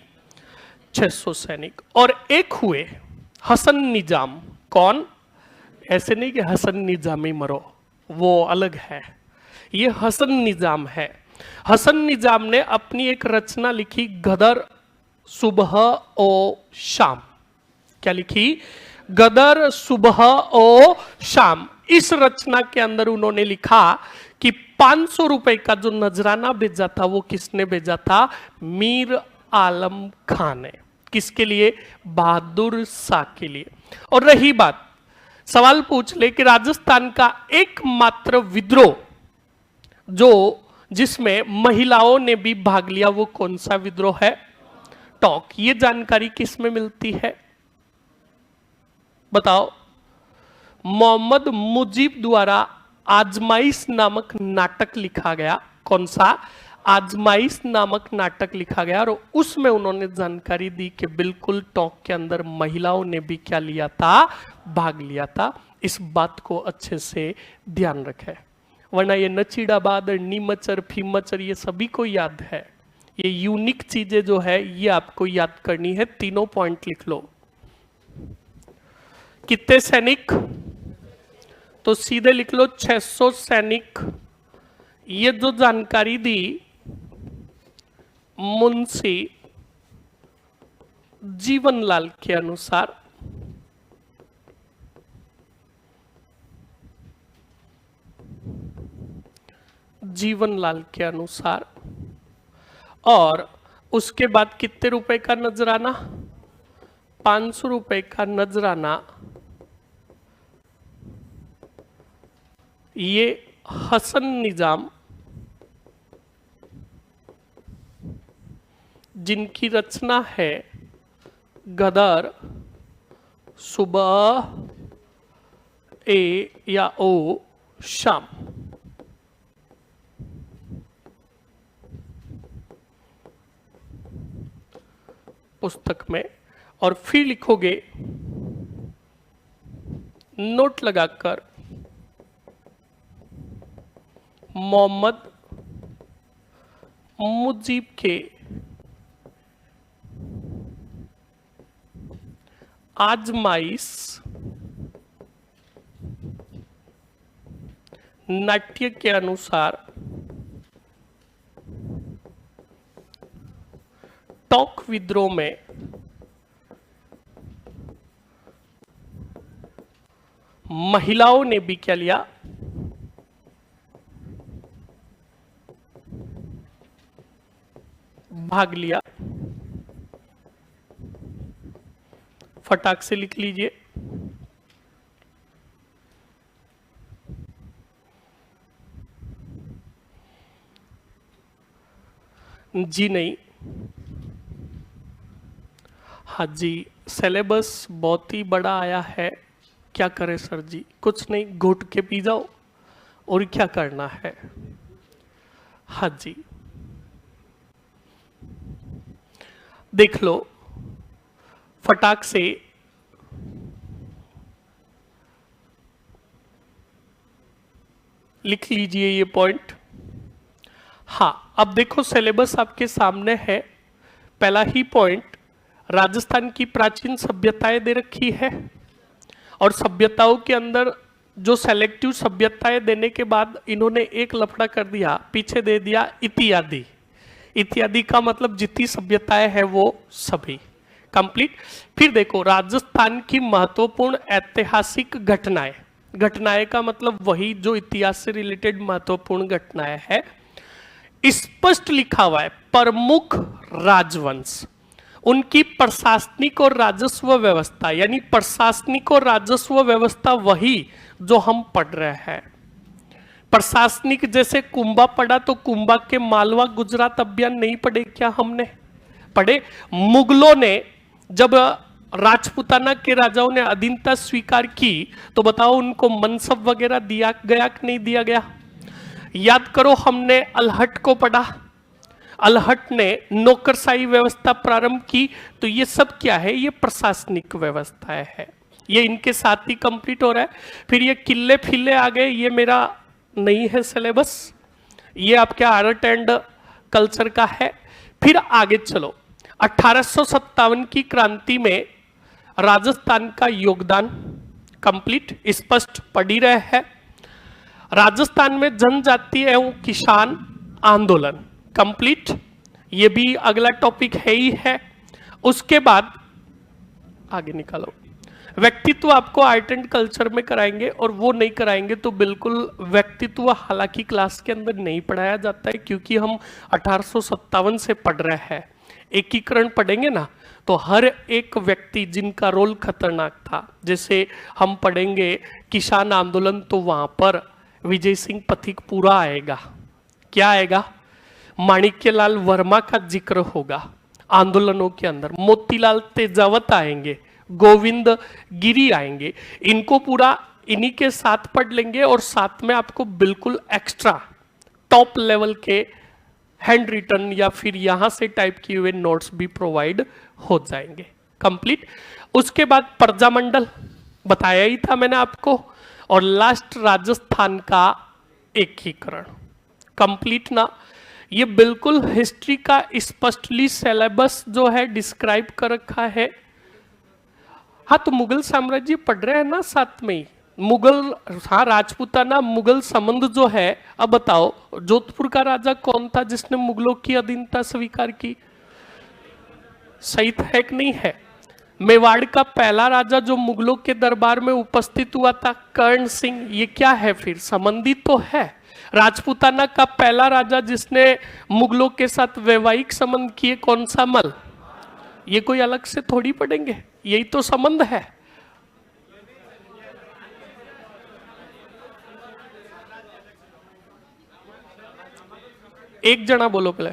600 सैनिक। और एक हुए हसन निजाम। कौन? ऐसे नहीं कि हसन निजामी मरो, वो अलग है, ये हसन निजाम है। हसन निजाम ने अपनी एक रचना लिखी, गदर सुबह ओ शाम। क्या लिखी? गदर सुबह ओ शाम। इस रचना के अंदर उन्होंने लिखा कि 500 रुपए का जो नजराना भेजा था वो किसने भेजा था? मीर आलम खान ने। किसके लिए? बहादुर शाह के लिए। और रही बात, सवाल पूछ ले कि राजस्थान का एकमात्र विद्रोह जो जिसमें महिलाओं ने भी भाग लिया, वो कौन सा विद्रोह है? टॉक। ये जानकारी किस में मिलती है बताओ? मोहम्मद मुजीब द्वारा आजमाइश नामक नाटक लिखा गया। कौन सा? आजमाइश नामक नाटक लिखा गया, और उसमें उन्होंने जानकारी दी कि बिल्कुल टॉक के अंदर महिलाओं ने भी क्या लिया था? भाग लिया था। इस बात को अच्छे से ध्यान रखें, वरना ये नचीड़ाबाद, नीमचर, फीमचर ये सभी को याद है। ये यूनिक चीजें जो है ये आपको याद करनी है। तीनों पॉइंट लिख लो। कितने सैनिक? तो सीधे लिख लो 600 सैनिक। ये जो जानकारी दी मुंशी जीवनलाल के अनुसार, जीवनलाल के अनुसार, और उसके बाद कितने रुपए का नजराना? 500 रुपए का नजराना ये हसन निजाम, जिनकी रचना है गदर सुबह ए या ओ शाम, पुस्तक में। और फिर लिखोगे नोट लगाकर मोहम्मद मुजीब के आजमाइश नाट्य के अनुसार टॉक विद्रोह में महिलाओं ने भी क्या लिया? भाग लिया। फटाक से लिख लीजिए। जी नहीं, हाँ जी, सिलेबस बहुत ही बड़ा आया है। क्या करें सर जी? कुछ नहीं, घुट के पी जाओ, और क्या करना है। हाँ जी, देख लो फटाक से। लिख लीजिए ये पॉइंट। हाँ, अब देखो सिलेबस आपके सामने है। पहला ही पॉइंट, राजस्थान की प्राचीन सभ्यताएं दे रखी है, और सभ्यताओं के अंदर जो सेलेक्टिव सभ्यताएं देने के बाद इन्होंने एक लफड़ा कर दिया, पीछे दे दिया इत्यादि। इत्यादि का मतलब जितनी सभ्यताएं हैं वो सभी कंप्लीट। फिर देखो राजस्थान की महत्वपूर्ण ऐतिहासिक घटनाएं। घटनाएं का मतलब वही जो इतिहास से रिलेटेड महत्वपूर्ण घटनाएं है। स्पष्ट लिखा हुआ है प्रमुख राजवंश, उनकी प्रशासनिक और राजस्व व्यवस्था, यानी प्रशासनिक और राजस्व व्यवस्था वही जो हम पढ़ रहे हैं। प्रशासनिक जैसे कुंभा पढ़ा तो कुंभा के मालवा गुजरात अभियान नहीं पढ़े क्या हमने? पढ़े। मुगलों ने जब राजपूताना के राजाओं ने अधीनता स्वीकार की तो बताओ उनको मनसब वगैरह दिया गया कि नहीं दिया गया? याद करो, हमने अलहट को पढ़ा, अलहट ने नौकरशाही व्यवस्था प्रारंभ की। तो ये सब क्या है? ये प्रशासनिक व्यवस्था है। ये इनके साथ ही कंप्लीट हो रहा है। फिर ये किले फिले आ गए, ये मेरा नहीं है सिलेबस, ये आपके आर्ट एंड कल्चर का है। फिर आगे चलो, 1857 की क्रांति में राजस्थान का योगदान कंप्लीट स्पष्ट पढ़ ही रहे हैं। राजस्थान में जनजातीय एवं किसान आंदोलन कंप्लीट, ये भी अगला टॉपिक है ही है। उसके बाद आगे निकालो, व्यक्तित्व आपको आर्ट एंड कल्चर में कराएंगे और वो नहीं कराएंगे तो बिल्कुल व्यक्तित्व हालांकि क्लास के अंदर नहीं पढ़ाया जाता है, क्योंकि हम 1857 से पढ़ रहे हैं। एकीकरण पढ़ेंगे ना तो हर एक व्यक्ति जिनका रोल खतरनाक था, जैसे हम पढ़ेंगे किसान आंदोलन तो वहां पर विजय सिंह पथिक पूरा आएगा। क्या आएगा? माणिक्यलाल वर्मा का जिक्र होगा आंदोलनों के अंदर, मोतीलाल तेजावत आएंगे, गोविंद गिरी आएंगे। इनको पूरा इन्हीं के साथ पढ़ लेंगे और साथ में आपको बिल्कुल एक्स्ट्रा टॉप लेवल के हैंड रिटन या फिर यहां से टाइप किए हुए नोट्स भी प्रोवाइड हो जाएंगे कंप्लीट। उसके बाद प्रजामंडल बताया ही था मैंने आपको, और लास्ट राजस्थान का एकीकरण कंप्लीट ना। ये बिल्कुल हिस्ट्री का स्पष्टली सिलेबस जो है डिस्क्राइब कर रखा है। हाँ, तो मुगल साम्राज्य पढ़ रहे हैं ना साथ में ही, मुगल, हाँ राजपूताना मुगल संबंध जो है। अब बताओ जोधपुर का राजा कौन था जिसने मुगलों की अधीनता स्वीकार की? सही है कि नहीं है? मेवाड़ का पहला राजा जो मुगलों के दरबार में उपस्थित हुआ था, कर्ण सिंह, ये क्या है? फिर संबंधित तो है। राजपूताना का पहला राजा जिसने मुगलों के साथ वैवाहिक संबंध किए, कौन सा मल? ये कोई अलग से थोड़ी पढ़ेंगे, यही तो संबंध है। एक जना बोलो पहले।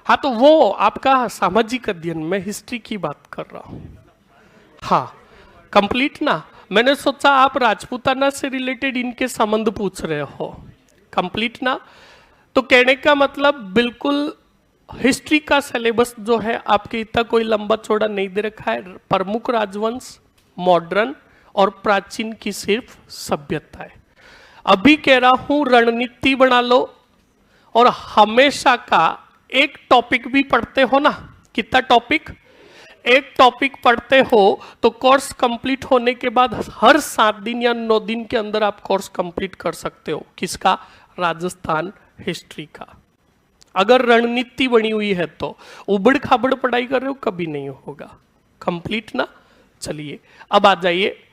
हाँ, तो वो आपका सामाजिक अध्ययन, में हिस्ट्री की बात कर रहा हूं। हाँ कंप्लीट ना। मैंने सोचा आप राजपूताना से रिलेटेड इनके संबंध पूछ रहे हो, कंप्लीट ना। तो कहने का मतलब बिल्कुल हिस्ट्री का सिलेबस जो है आपके इतना कोई लंबा चौड़ा नहीं दे रखा है। प्रमुख राजवंश, मॉडर्न और प्राचीन की सिर्फ सभ्यता है। अभी कह रहा हूं रणनीति बना लो, और हमेशा का एक टॉपिक भी पढ़ते हो ना। कितना टॉपिक? एक टॉपिक पढ़ते हो तो कोर्स कंप्लीट होने के बाद हर 7 दिन या 9 दिन के अंदर आप कोर्स कंप्लीट कर सकते हो। किसका? राजस्थान हिस्ट्री का। अगर रणनीति बनी हुई है तो उबड़ खाबड़ पढ़ाई कर रहे हो कभी नहीं होगा, कंप्लीट ना। चलिए अब आ जाइए।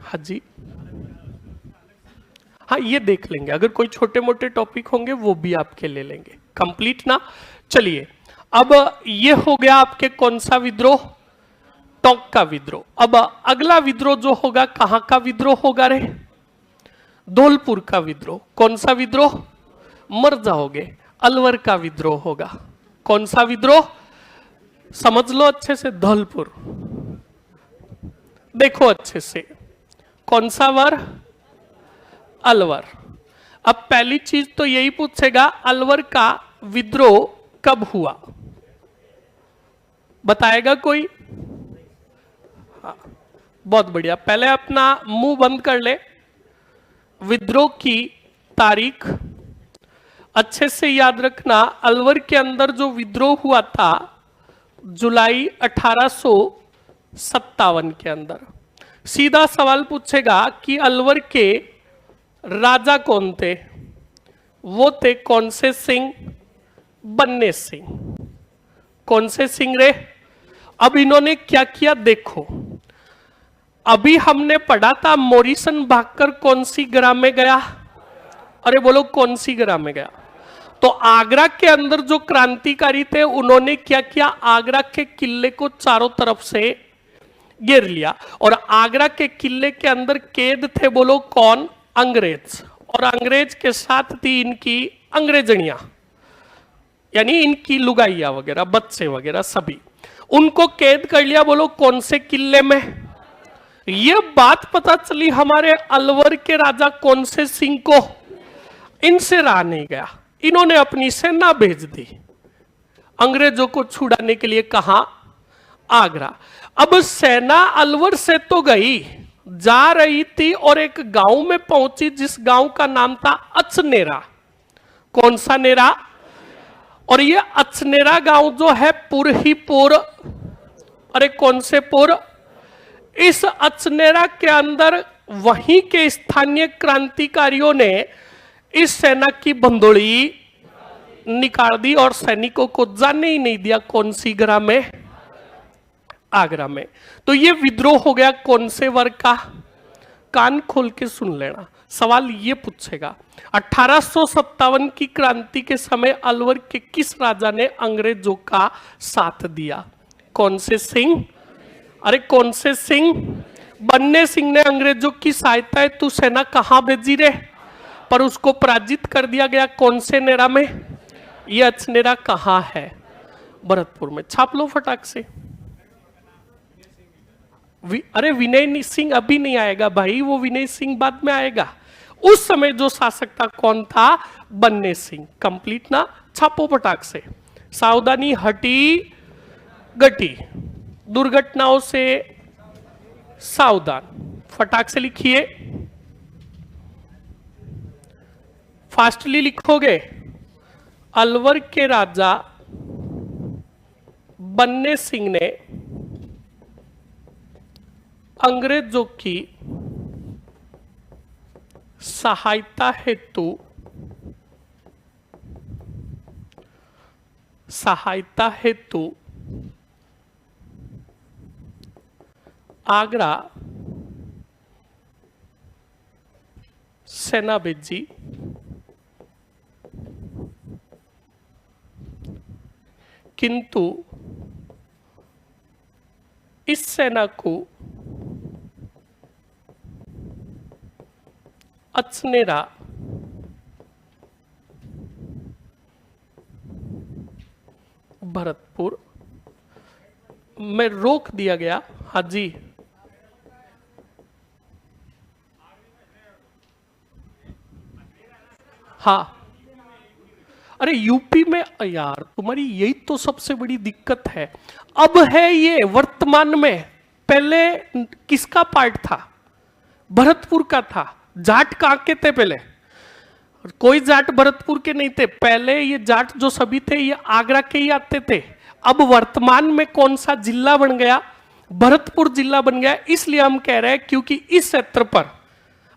हाँ जी, हाँ ये देख लेंगे, अगर कोई छोटे मोटे टॉपिक होंगे वो भी आपके ले लेंगे, कंप्लीट ना। चलिए अब ये हो गया आपके कौन सा विद्रोह? टोंक का विद्रोह। अब अगला विद्रोह जो होगा, कहां का विद्रोह होगा रे? धौलपुर का विद्रोह। कौन सा विद्रोह? मर जाओगे, अलवर का विद्रोह होगा। कौन सा विद्रोह? समझ लो अच्छे से, धौलपुर। देखो अच्छे से, कौन सा वर? अलवर। अब पहली चीज तो यही पूछेगा, अलवर का विद्रोह कब हुआ? बताएगा कोई? हाँ, बहुत बढ़िया। पहले अपना मुंह बंद कर ले। विद्रोह की तारीख अच्छे से याद रखना। अलवर के अंदर जो विद्रोह हुआ था जुलाई 1857 के अंदर। सीधा सवाल पूछेगा कि अलवर के राजा कौन थे? वो थे कौन से सिंह? बन्ने सिंह। कौन से सिंह रे? अब इन्होंने क्या किया देखो। अभी हमने पढ़ा था मोरिसन भागकर कौन सी ग्राम में गया? अरे बोलो कौन सी ग्राम में गया? तो आगरा के अंदर जो क्रांतिकारी थे उन्होंने क्या किया? आगरा के किले को चारों तरफ से घेर लिया। और आगरा के किले के अंदर कैद थे, बोलो कौन? अंग्रेज। और अंग्रेज के साथ थी इनकी अंग्रेजनियां, यानी इनकी लुगाइया वगैरह, बच्चे वगैरह सभी। उनको कैद कर लिया, बोलो कौन से किले में? ये बात पता चली हमारे अलवर के राजा कौन से सिंह को, इनसे रहा नहीं गया, इन्होंने अपनी सेना भेज दी अंग्रेजों को छुड़ाने के लिए। कहां? आगरा। अब सेना अलवर से तो गई, जा रही थी और एक गांव में पहुंची जिस गांव का नाम था अचनेरा। कौन सा नेरा? और ये अचनेरा गांव जो है पुर ही पुर, अरे कौन से पुर? इस अचनेरा के अंदर वहीं के स्थानीय क्रांतिकारियों ने इस सेना की बंदोली निकाल दी और सैनिकों को जाने ही नहीं दिया। कौन सी ग्राम में? आगरा में। तो ये विद्रोह हो गया कौन से वर्ग का? कान खोल के सुन लेना, सवाल ये पूछेगा 1857 की क्रांति के समय अलवर के किस राजा ने अंग्रेजों का साथ दिया? कौन से सिंह? अरे कौन से सिंह? बन्ने सिंह ने अंग्रेजों की सहायता है तू सेना कहां भेजी रे? पर उसको पराजित कर दिया गया। कौन से नेरा में? ये अचनेरा कहां है? भरतपुर में। छाप लो फटाक से। अरे विनय सिंह अभी नहीं आएगा भाई, वो विनय सिंह बाद में आएगा। उस समय जो शासक था कौन था? बन्ने सिंह। कंप्लीट ना? छापो फटाक से। सावधानी हटी गटी, दुर्घटनाओं से सावधान। फटाक से लिखिए, फास्टली लिखोगे। अलवर के राजा बन्ने सिंह ने अंग्रेजों की सहायता हेतु आगरा सेना भेजी, किंतु इस सेना को अचनेरा भरतपुर में रोक दिया गया। हाँ जी, हाँ। अरे यूपी में यार तुम्हारी यही तो सबसे बड़ी दिक्कत है। अब है ये वर्तमान में, पहले किसका पार्ट था? भरतपुर का था। जाट कहां के थे पहले? कोई जाट भरतपुर के नहीं थे। पहले ये जाट जो सभी थे ये आगरा के ही आते थे। अब वर्तमान में कौन सा जिला बन गया? भरतपुर जिला बन गया। इसलिए हम कह रहे हैं क्योंकि इस क्षेत्र पर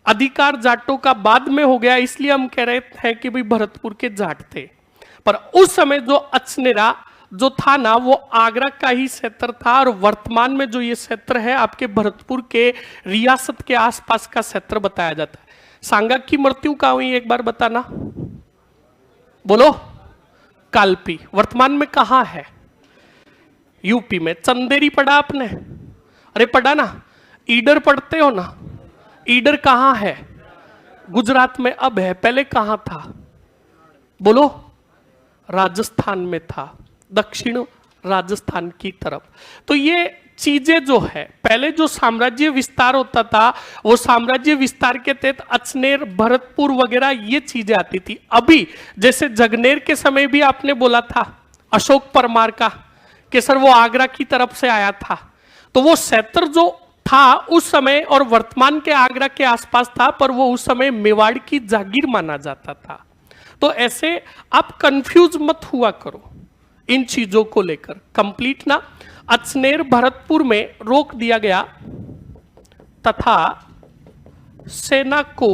अधिकार जाटों का बाद में हो गया, इसलिए हम कह रहे हैं कि भाई भरतपुर के जाट थे। पर उस समय जो अचनेरा जो था ना, वो आगरा का ही क्षेत्र था। और वर्तमान में जो ये क्षेत्र है आपके भरतपुर के रियासत के आसपास का क्षेत्र बताया जाता है। सांगा की मृत्यु कहां हुई एक बार बताना, बोलो? कालपी। वर्तमान में कहां है? यूपी में। चंदेरी पढ़ा आपने? अरे पढ़ा ना? ईडर पढ़ते हो ना? ईडर कहां है? गुजरात में अब है, पहले कहां था? बोलो? राजस्थान में था, दक्षिण राजस्थान की तरफ। तो ये चीजें जो है, पहले जो साम्राज्य विस्तार होता था वो साम्राज्य विस्तार के तहत अचनेर, भरतपुर वगैरह ये चीजें आती थी। अभी जैसे जगनेर के समय भी आपने बोला था अशोक परमार का कि सर वो आगरा की तरफ से आया था, तो वो क्षेत्र जो था उस समय और वर्तमान के आगरा के आसपास था, पर वो उस समय मेवाड़ की जागीर माना जाता था। तो ऐसे आप कंफ्यूज मत हुआ करो इन चीजों को लेकर। कंप्लीट ना? अचनेर भरतपुर में रोक दिया गया तथा सेना को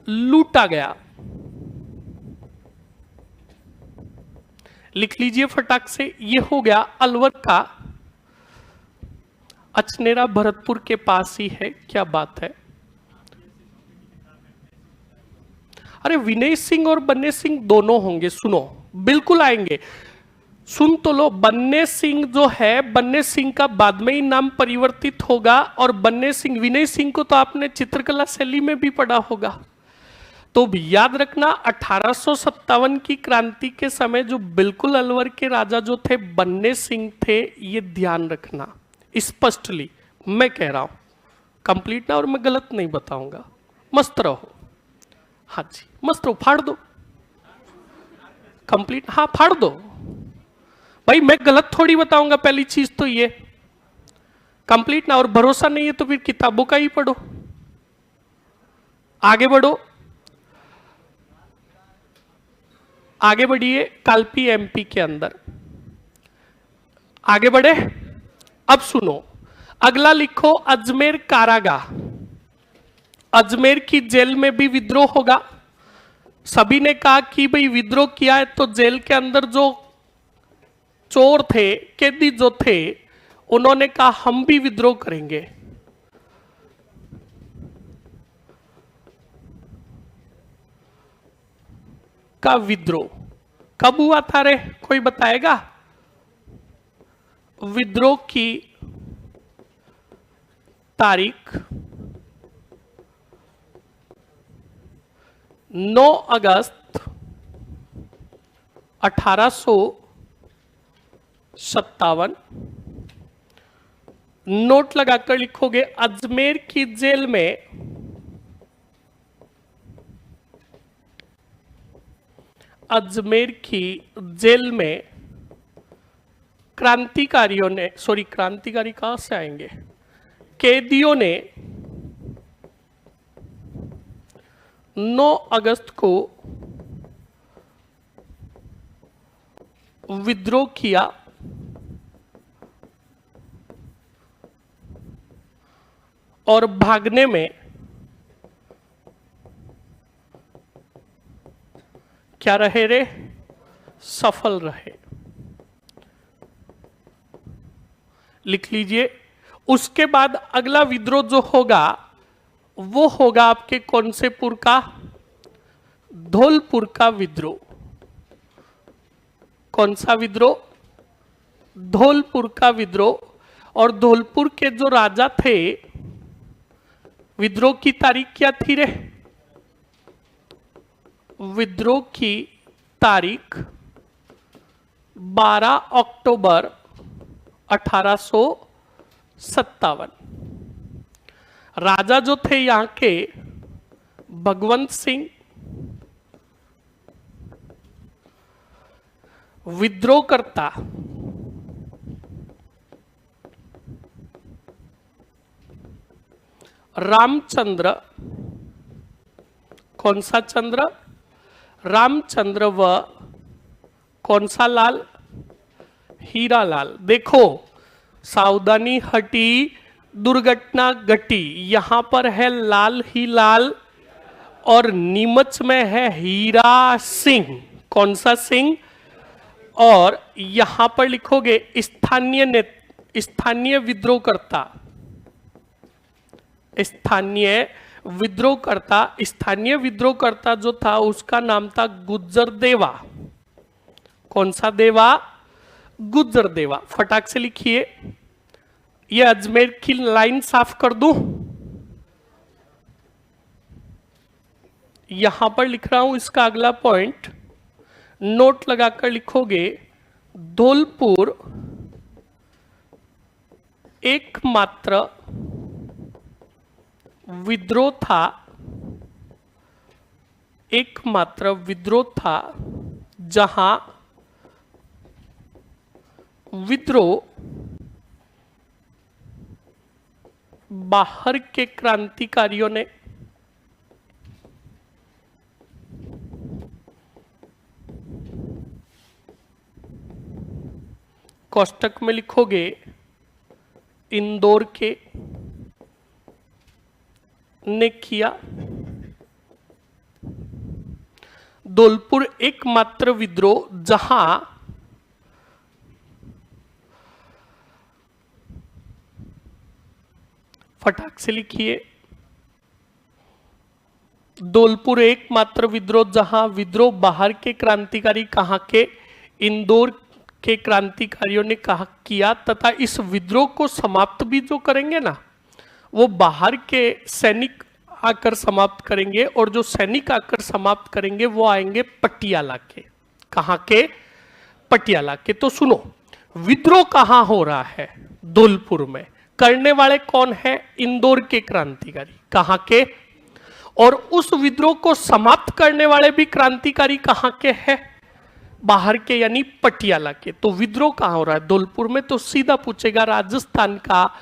लूटा गया। लिख लीजिए फटाक से, ये हो गया अलवर का। अचनेरा भरतपुर के पास ही है। क्या बात है? अरे विनय सिंह और बन्ने सिंह दोनों होंगे, सुनो, बिल्कुल आएंगे। सुन तो लो, बन्ने सिंह जो है, बन्ने सिंह का बाद में ही नाम परिवर्तित होगा, और बन्ने सिंह, विनय सिंह को तो आपने चित्रकला शैली में भी पढ़ा होगा। तो याद रखना 1857 की क्रांति के समय जो बिल्कुल अलवर के राजा जो थे बन्ने सिंह थे, ये ध्यान रखना स्पष्टली, मैं कह रहा हूं कंप्लीट ना, और मैं गलत नहीं बताऊंगा। मस्त रहो, हाँ जी मस्त रहो, फाड़ दो कंप्लीट, हाँ फाड़ दो भाई, मैं गलत थोड़ी बताऊंगा। पहली चीज तो ये कंप्लीट ना, और भरोसा नहीं है तो फिर किताबों का ही पढ़ो। आगे बढ़ो, आगे बढ़िए। कालपी एमपी के अंदर आगे बढ़े। अब सुनो, अगला लिखो अजमेर कारागाह। अजमेर की जेल में भी विद्रोह होगा। सभी ने कहा कि भाई विद्रोह किया है तो जेल के अंदर जो चोर थे, कैदी जो थे, उन्होंने कहा हम भी विद्रोह करेंगे। का विद्रोह कब हुआ था रे, कोई बताएगा? विद्रोह की तारीख 9 अगस्त 1857। नोट लगाकर लिखोगे, अजमेर की जेल में अजमेर की जेल में क्रांतिकारियों ने, सॉरी क्रांतिकारी कहां से आएंगे, कैदियों ने 9 अगस्त को विद्रोह किया और भागने में क्या रहे रे, सफल रहे। लिख लीजिए। उसके बाद अगला विद्रोह जो होगा वो होगा आपके कौन से पुर का, धौलपुर का विद्रोह। कौन सा विद्रोह? धौलपुर का विद्रोह। और धौलपुर के जो राजा थे, विद्रोह की तारीख क्या थी रे? विद्रोह की तारीख 12 अक्टूबर 1857। राजा जो थे यहां के भगवंत सिंह, विद्रोहकर्ता रामचंद्र, कौन सा चंद्र? रामचंद्र व कौन सा लाल? हीरा लाल। देखो सावधानी हटी, दुर्घटना घटी। यहां पर है लाल ही लाल और नीमच में है हीरा सिंह। कौन सा सिंह? और यहां पर लिखोगे स्थानीय विद्रोहकर्ता। स्थानीय विद्रोहकर्ता जो था उसका नाम था गुज्जर देवा। कौन सा देवा? गुज्जर देवा। फटाक से लिखिए। ये अजमेर की लाइन साफ कर दूं, यहां पर लिख रहा हूं इसका अगला पॉइंट। नोट लगाकर लिखोगे, धौलपुर एकमात्र विद्रोह था जहां विद्रोह बाहर के क्रांतिकारियों ने कोष्टक में लिखोगे इंदौर के ने किया। धौलपुर एकमात्र विद्रोह जहां फटाक से लिखिए, धौलपुर एकमात्र विद्रोह जहां विद्रोह बाहर के क्रांतिकारी कहां के? इंदौर के क्रांतिकारियों ने कहा किया तथा इस विद्रोह को समाप्त भी जो करेंगे ना, वो बाहर के सैनिक आकर समाप्त करेंगे, और जो सैनिक आकर समाप्त करेंगे वो आएंगे पटियाला के। कहां के? पटियाला के। तो सुनो, विद्रोह कहां हो रहा है? धौलपुर में। करने वाले कौन है? इंदौर के क्रांतिकारी। कहां के? और उस विद्रोह को समाप्त करने वाले भी क्रांतिकारी कहां के हैं? बाहर के, यानी पटियाला के। तो विद्रोह कहां हो रहा है? धौलपुर में। तो सीधा पूछेगा राजस्थान का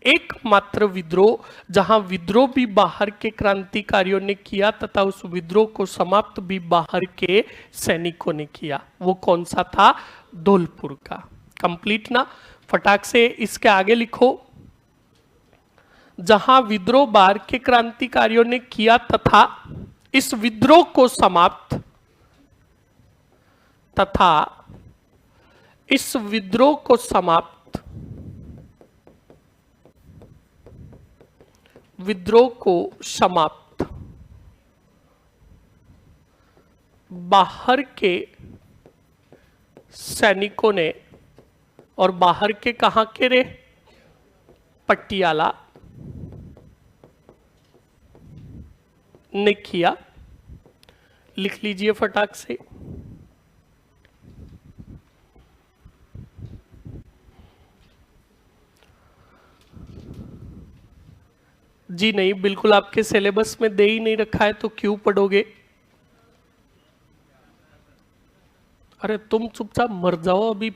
एकमात्र विद्रोह जहां विद्रोह भी बाहर के क्रांतिकारियों ने किया तथा उस विद्रोह को समाप्त भी बाहर के सैनिकों ने किया, वो कौन सा था? धौलपुर का। कंप्लीट ना? फटाक से इसके आगे लिखो, जहां विद्रोह बाहर के क्रांतिकारियों ने किया तथा इस विद्रोह को समाप्त बाहर के सैनिकों ने, और बाहर के कहां के रे? पटियाला ने किया। लिख लीजिए फटाक से। जी नहीं, बिल्कुल आपके सिलेबस में दे ही नहीं रखा है तो क्यों पढ़ोगे? अरे तुम चुपचाप मर जाओ अभी,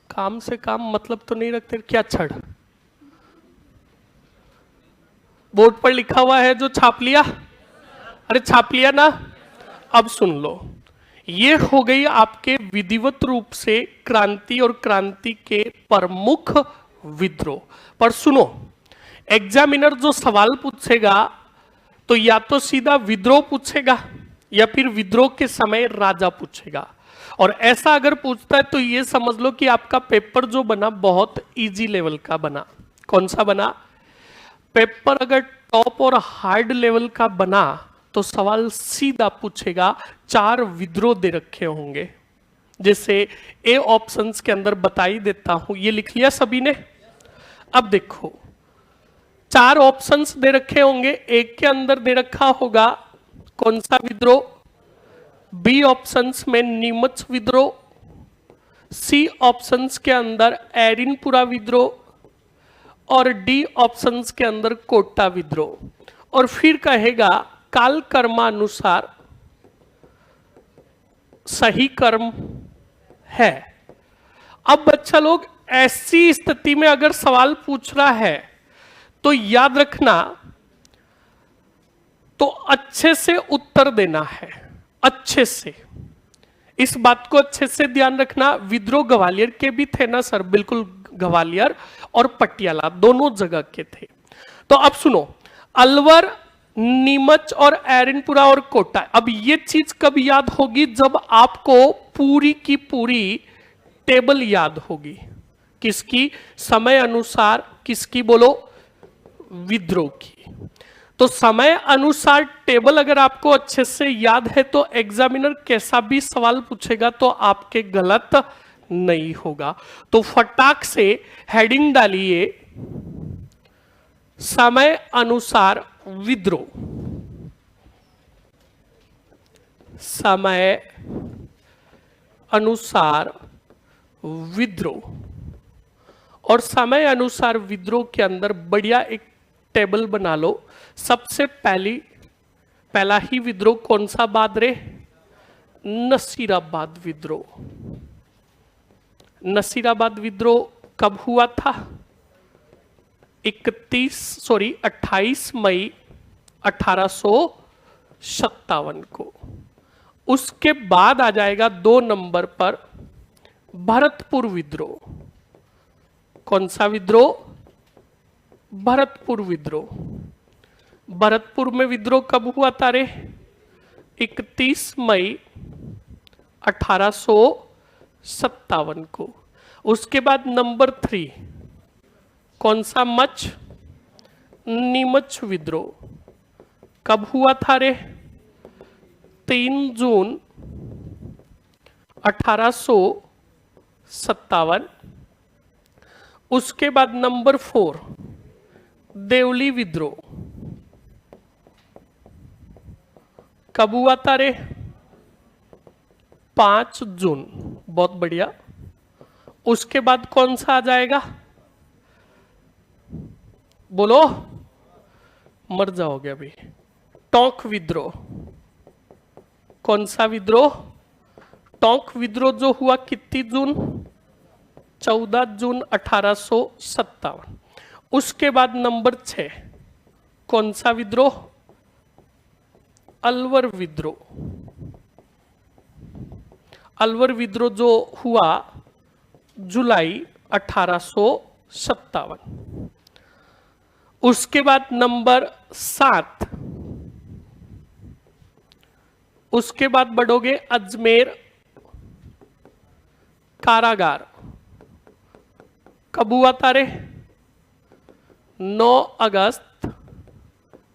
काम से काम मतलब तो नहीं रखते क्या? छड़ बोर्ड पर लिखा हुआ है जो छाप लिया? अरे छाप लिया ना? अब सुन लो, ये हो गई आपके विधिवत रूप से क्रांति और क्रांति के प्रमुख विद्रोह। पर सुनो, एग्जामिनर जो सवाल पूछेगा तो या तो सीधा विद्रोह पूछेगा या फिर विद्रोह के समय राजा पूछेगा। और ऐसा अगर पूछता है तो ये समझ लो कि आपका पेपर जो बना बहुत इजी लेवल का बना। कौन सा बना? पेपर अगर टॉप और हार्ड लेवल का बना तो सवाल सीधा पूछेगा, 4 विद्रोह दे रखे होंगे, जैसे ए ऑप्शंस के अंदर बता ही देता हूं। ये लिख लिया सभी ने? अब देखो, 4 ऑप्शंस दे रखे होंगे। एक के अंदर दे रखा होगा कौन सा विद्रोह? बी ऑप्शंस में नीमच विद्रोह, सी ऑप्शंस के अंदर एरिनपुरा विद्रोह, और डी ऑप्शंस के अंदर कोटा विद्रोह। और फिर कहेगा काल कर्मानुसार सही कर्म है। अब बच्चा लोग, ऐसी स्थिति में अगर सवाल पूछ रहा है तो याद रखना, तो अच्छे से उत्तर देना है, अच्छे से। इस बात को अच्छे से ध्यान रखना। विद्रोह ग्वालियर के भी थे ना सर? बिल्कुल, ग्वालियर और पटियाला दोनों जगह के थे। तो अब सुनो, अलवर, नीमच और एरिनपुरा और कोटा। अब ये चीज कब याद होगी? जब आपको पूरी की पूरी टेबल याद होगी। किसकी? समय अनुसार किसकी? बोलो, विद्रोह की। तो समय अनुसार टेबल अगर आपको अच्छे से याद है तो एग्जामिनर कैसा भी सवाल पूछेगा तो आपके गलत नहीं होगा। तो फटाक से हेडिंग डालिए, समय अनुसार विद्रोह। समय अनुसार विद्रोह। और समय अनुसार विद्रोह के अंदर बढ़िया एक टेबल बना लो। सबसे पहला ही विद्रोह कौन सा बाद रे? नसीराबाद विद्रोह। नसीराबाद विद्रोह कब हुआ था? 28 मई 1857 को। उसके बाद आ जाएगा 2 नंबर पर भरतपुर विद्रोह। कौन सा विद्रोह? भरतपुर विद्रोह। भरतपुर में विद्रोह कब हुआ था रे? 31 मई 1857 को। उसके बाद नंबर 3 कौन सा? मच, नीमच विद्रोह। कब हुआ था रे? 3 जून 1857 57। उसके बाद नंबर 4 देवली विद्रोह कब हुआ था रे? 5 जून। बहुत बढ़िया। उसके बाद कौन सा आ जाएगा? बोलो, मर जाओगे अभी। टोंक विद्रोह। कौन सा विद्रोह? टोंक विद्रोह जो हुआ कितनी जून? 14 जून 1857। उसके बाद नंबर 6 कौन सा विद्रोह? अलवर विद्रोह। अलवर विद्रोह जो हुआ जुलाई 1857। उसके बाद नंबर 7, उसके बाद बढ़ोगे अजमेर कारागार कब हुआ था रे? 9 अगस्त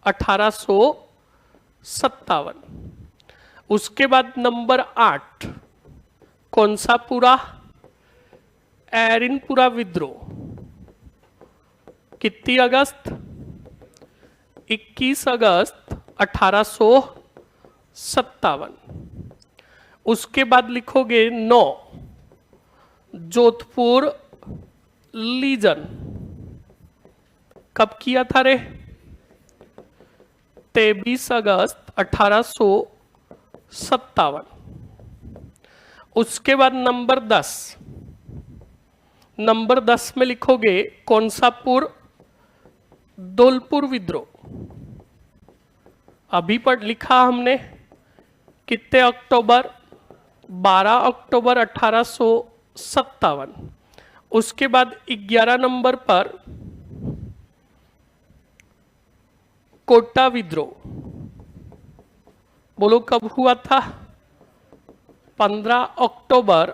1857। उसके बाद नंबर 8 कौन सा पूरा? एरिनपुरा विद्रोह कितनी अगस्त? 21 अगस्त 1857। उसके बाद लिखोगे 9 जोधपुर लीजन कब किया था रे? 23 अगस्त 1857। उसके बाद नंबर 10, नंबर 10 में लिखोगे कौन सा पुर? धौलपुर विद्रोह। अभी पढ़ लिखा हमने कितने अक्टूबर? 12 अक्टूबर 1857। उसके बाद 11 नंबर पर कोटा विद्रोह। बोलो कब हुआ था? 15 अक्टूबर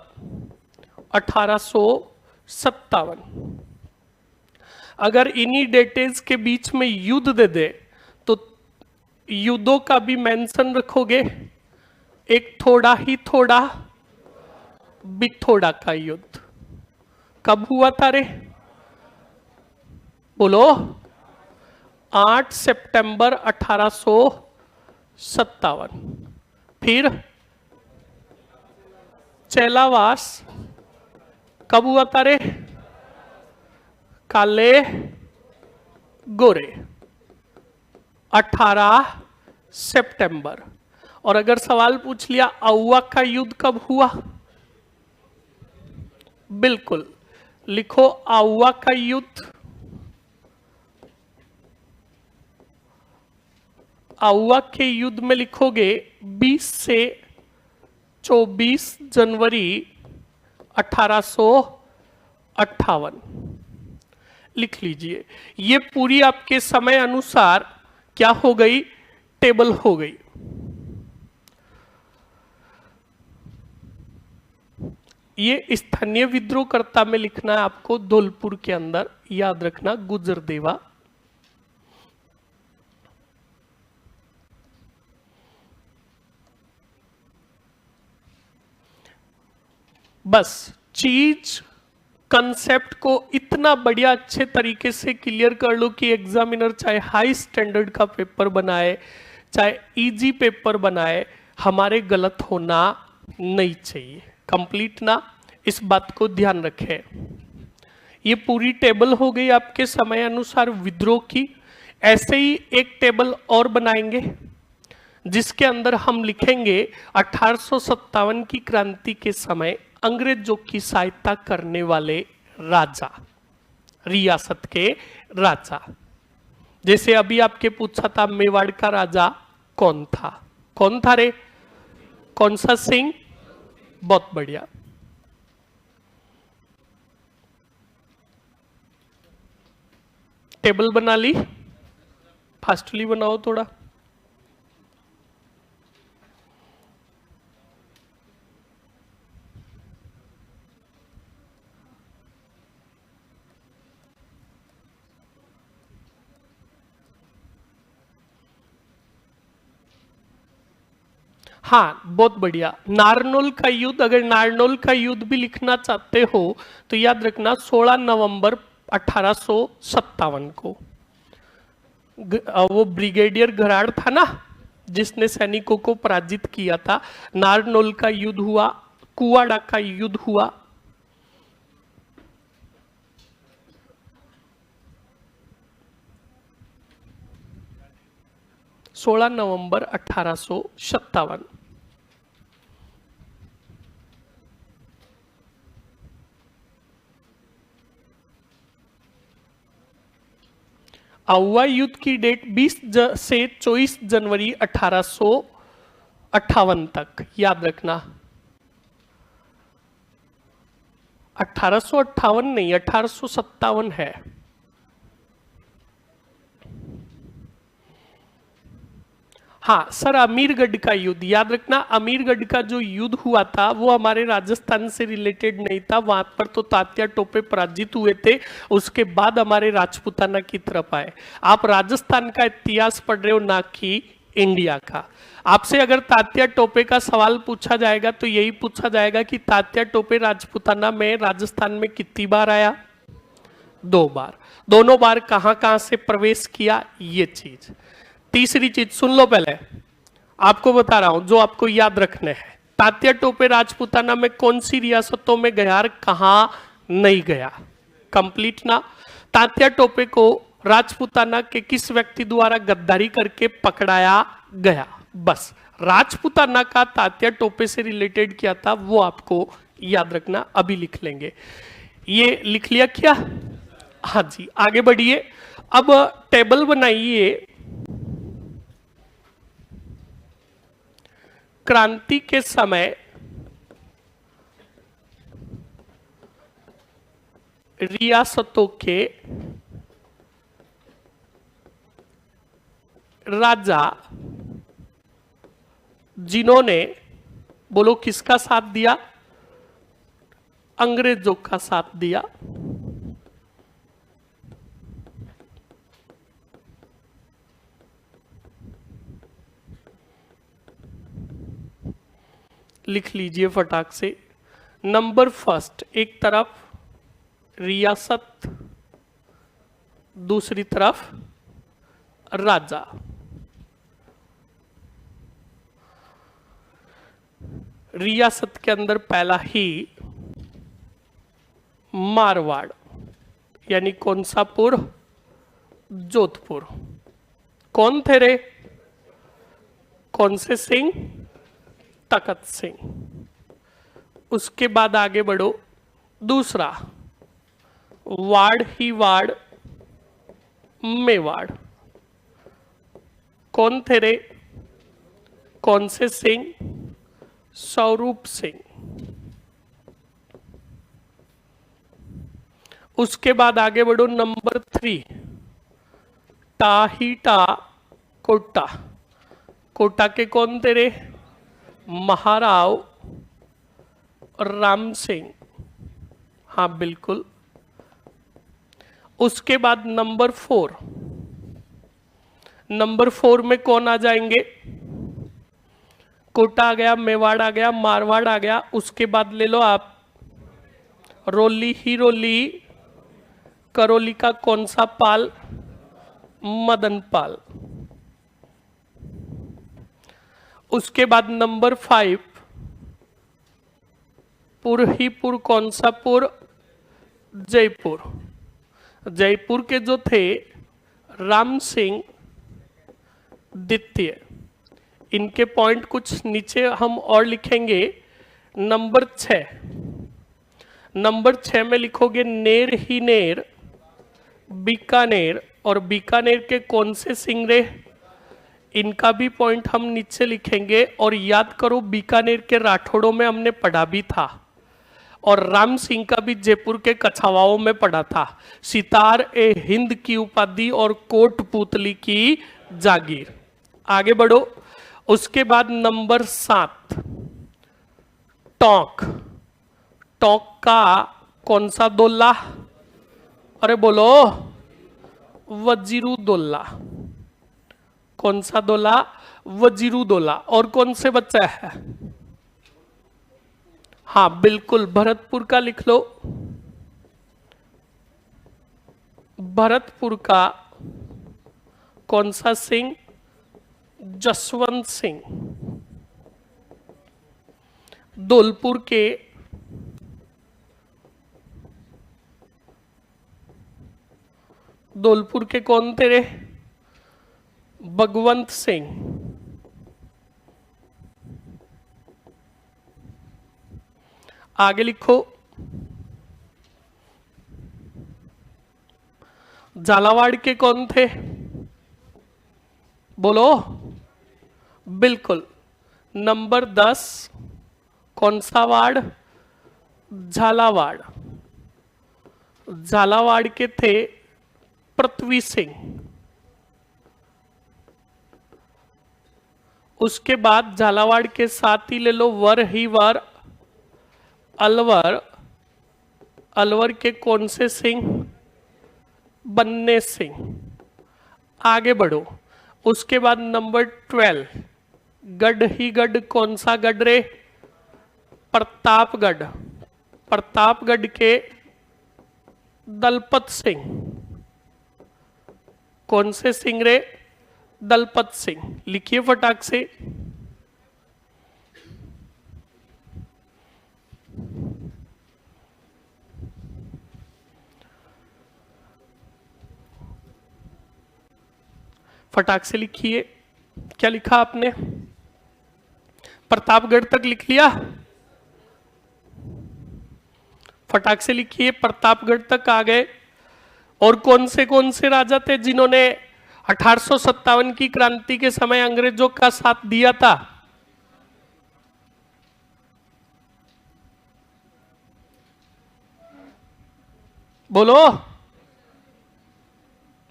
1857। अगर इन्हीं डेटेज के बीच में युद्ध दे दे तो युद्धों का भी मेंशन रखोगे? एक थोड़ा ही थोड़ा बिथोड़ा का युद्ध कब हुआ था रे? बोलो, 8 सितंबर 1857। फिर चेलावास कब हुआ था रे? काले गोरे 18 सितंबर। और अगर सवाल पूछ लिया आउवा का युद्ध कब हुआ? बिल्कुल, लिखो आउवा का युद्ध। आउवा के युद्ध में लिखोगे 20 से 24 जनवरी 1858। लिख लीजिए। ये पूरी आपके समय अनुसार क्या हो गई? टेबल हो गई। ये स्थानीय विद्रोहकर्ता में लिखना है आपको, धौलपुर के अंदर याद रखना गुजरदेवा। बस चीज कंसेप्ट को इतना बढ़िया अच्छे तरीके से क्लियर कर लो कि एग्जामिनर चाहे हाई स्टैंडर्ड का पेपर बनाए चाहे इजी पेपर बनाए, हमारे गलत होना नहीं चाहिए। कंप्लीट ना, इस बात को ध्यान रखें। ये पूरी टेबल हो गई आपके समय अनुसार विद्रोह की। ऐसे ही एक टेबल और बनाएंगे जिसके अंदर हम लिखेंगे 1857 की क्रांति के समय अंग्रेजों की सहायता करने वाले राजा, रियासत के राजा। जैसे अभी आपके पूछा था मेवाड़ का राजा कौन था? कौन था रे? कौन सा सिंह? बहुत बढ़िया। टेबल बना ली? फास्टली बनाओ थोड़ा। हाँ, बहुत बढ़िया। नारनौल का युद्ध, अगर नारनौल का युद्ध भी लिखना चाहते हो तो याद रखना 16 नवंबर 1857 को। वो ब्रिगेडियर घराड़ था ना जिसने सैनिकों को पराजित किया था। नारनौल का युद्ध हुआ, कुआडा का युद्ध हुआ। सोलह नवंबर 1857। आउवा युद्ध की डेट 20 से 24 जनवरी 1858 तक याद रखना। 1858 नहीं, 1857 है। हाँ सर, अमीरगढ़ का युद्ध याद रखना। अमीरगढ़ का जो युद्ध हुआ था वो हमारे राजस्थान से रिलेटेड नहीं था, वहां पर तो तात्या टोपे पराजित हुए थे, उसके बाद हमारे राजपूताना की तरफ आए। आप राजस्थान का इतिहास पढ़ रहे हो, ना कि इंडिया का। आपसे अगर तात्या टोपे का सवाल पूछा जाएगा तो यही पूछा जाएगा कि तात्या टोपे राजपूताना में राजस्थान में कितनी बार आया? 2 बार। दोनों बार कहां कहां से प्रवेश किया, ये चीज। तीसरी चीज सुन लो, पहले आपको बता रहा हूं जो आपको याद रखने हैं। तात्या टोपे राजपूताना में कौन सी रियासतों में गया और कहां नहीं गया, कंप्लीट ना। तात्या टोपे को राजपूताना के किस व्यक्ति द्वारा गद्दारी करके पकड़ाया गया, बस। राजपूताना का तात्या टोपे से रिलेटेड क्या था वो आपको याद रखना, अभी लिख लेंगे। ये लिख लिया क्या? हाँ जी, आगे बढ़िए। अब टेबल बनाइए। क्रांति के समय रियासतों के राजा जिन्होंने, बोलो किसका साथ दिया? अंग्रेजों का साथ दिया। लिख लीजिए फटाक से। नंबर फर्स्ट, एक तरफ रियासत, दूसरी तरफ राजा। रियासत के अंदर पहला ही मारवाड़, यानी कौनसापुर, जोधपुर। कौन थे रे? कौन से सिंह? तखत सिंह। उसके बाद आगे बढ़ो, दूसरा वाड़ ही वाड़, मेवाड़। कौन थे रे? कौन से सिंह? स्वरूप सिंह। उसके बाद आगे बढ़ो, नंबर 3 टाहीटा कोटा। कोटा के कौन थे रे? महाराव राम सिंह। हाँ बिल्कुल। उसके बाद नंबर 4, नंबर 4 में कौन आ जाएंगे? कोटा आ गया, मेवाड़ आ गया, मारवाड़ आ गया। उसके बाद ले लो आप रोली ही रोली, करौली का कौन सा पाल? मदन पाल। उसके बाद नंबर 5 पुर ही पुर, कौन सा पुर? जयपुर। जयपुर के जो थे राम सिंह द्वितीय। इनके पॉइंट कुछ नीचे हम और लिखेंगे। नंबर 6, नंबर 6 में लिखोगे नेर ही नेर, बीकानेर। और बीकानेर के कौन से सिंह रे? इनका भी पॉइंट हम नीचे लिखेंगे। और याद करो, बीकानेर के राठौड़ों में हमने पढ़ा भी था, और राम सिंह का भी जयपुर के कछावाओं में पढ़ा था। सितार ए हिंद की उपाधि और कोटपुतली की जागीर। आगे बढ़ो। उसके बाद नंबर 7 टोंक। टोंक का कौन सा दोल्ला? अरे बोलो, वजीरुद्दौला। कौन सा दोला? वजीरुद्दौला। और कौन से बच्चा है? हाँ बिल्कुल, भरतपुर का लिख लो। भरतपुर का कौन सा सिंह? जसवंत सिंह। धौलपुर के कौन तेरे? भगवंत सिंह। आगे लिखो। झालावाड़ के कौन थे? बोलो। बिल्कुल, नंबर 10 कौन सा वार्ड? झालावाड़। झालावाड़ के थे पृथ्वी सिंह। उसके बाद झालावाड़ के साथ ही ले लो वर ही वर अलवर। अलवर के कौन से सिंह? बन्ने सिंह। आगे बढ़ो। उसके बाद नंबर 12 गढ़ ही गढ़। कौन सा गढ़ रे? प्रतापगढ़। प्रतापगढ़ के दलपत सिंह। कौन से सिंह रे? दलपत सिंह। लिखिए फटाक से। फटाक से लिखिए। क्या लिखा आपने? प्रतापगढ़ तक लिख लिया? फटाक से लिखिए। प्रतापगढ़ तक आ गए। और कौन से राजा थे जिन्होंने 1857 की क्रांति के समय अंग्रेजों का साथ दिया था? बोलो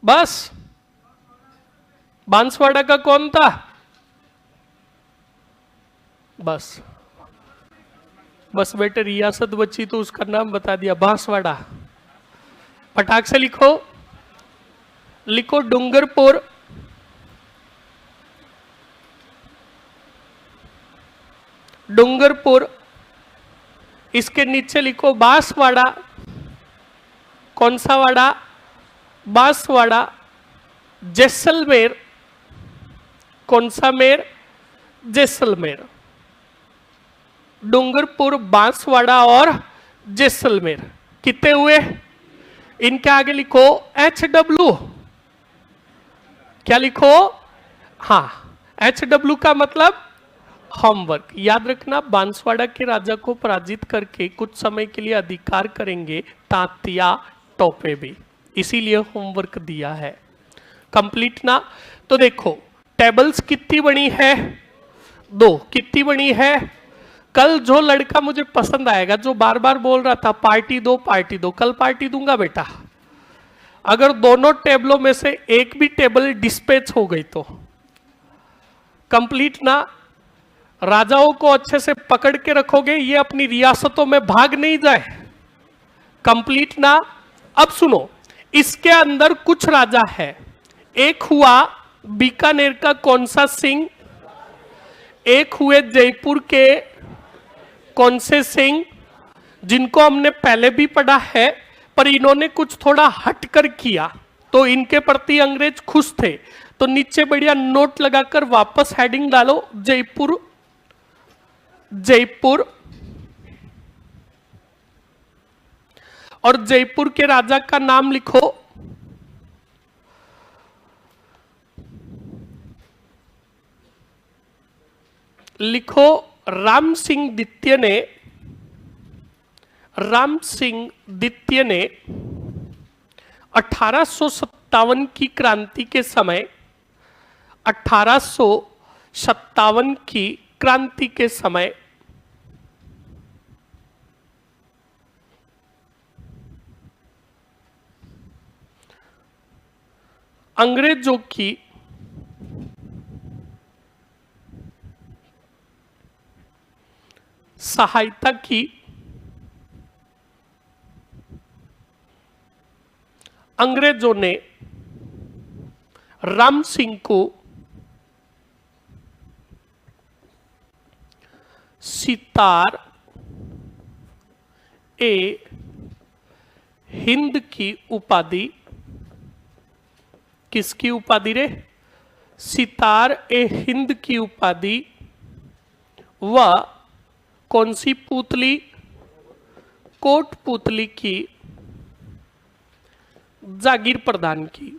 बस। बांसवाड़ा का कौन था? बस बस बेटे, रियासत बची तो उसका नाम बता दिया, बांसवाड़ा। फटाक से लिखो। लिखो डूंगरपुर। डूंगरपुर। इसके नीचे लिखो बांसवाड़ा। कौन सा वाड़ा? बांसवाड़ा। जैसलमेर। कौन सा मेर? जैसलमेर। डूंगरपुर, बांसवाड़ा और जैसलमेर कितने हुए? इनके आगे लिखो HW। क्या लिखो? हाँ, HW का मतलब होमवर्क। याद रखना, बांसवाड़ा के राजा को पराजित करके कुछ समय के लिए अधिकार करेंगे तात्या टोपे भी, इसीलिए होमवर्क दिया है। कंप्लीट ना? तो देखो टेबल्स कितनी बनी है? 2। कितनी बनी है? कल जो लड़का मुझे पसंद आएगा, जो बार बार बोल रहा था पार्टी दो पार्टी दो, कल पार्टी दूंगा बेटा। अगर दोनों टेबलों में से एक भी टेबल डिस्पैच हो गई तो कंप्लीट ना? राजाओं को अच्छे से पकड़ के रखोगे, ये अपनी रियासतों में भाग नहीं जाए। कंप्लीट ना? अब सुनो, इसके अंदर कुछ राजा है। एक हुआ बीकानेर का कौन सा सिंह? एक हुए जयपुर के कौन से सिंह, जिनको हमने पहले भी पढ़ा है, पर इन्होंने कुछ थोड़ा हटकर किया तो इनके प्रति अंग्रेज खुश थे। तो नीचे बढ़िया नोट लगाकर वापस हेडिंग डालो, जयपुर। जयपुर। और जयपुर के राजा का नाम लिखो। लिखो राम सिंह द्वितीय ने। राम सिंह द्वितीय ने 1857 की क्रांति के समय 1857 की क्रांति के समय अंग्रेजों की सहायता की। अंग्रेजों ने राम सिंह को सितार ए हिंद की उपाधि, किसकी उपाधि रे? सितार ए हिंद की उपाधि व कौन सी पुतली? कोटपुतली की जागीर प्रदान की।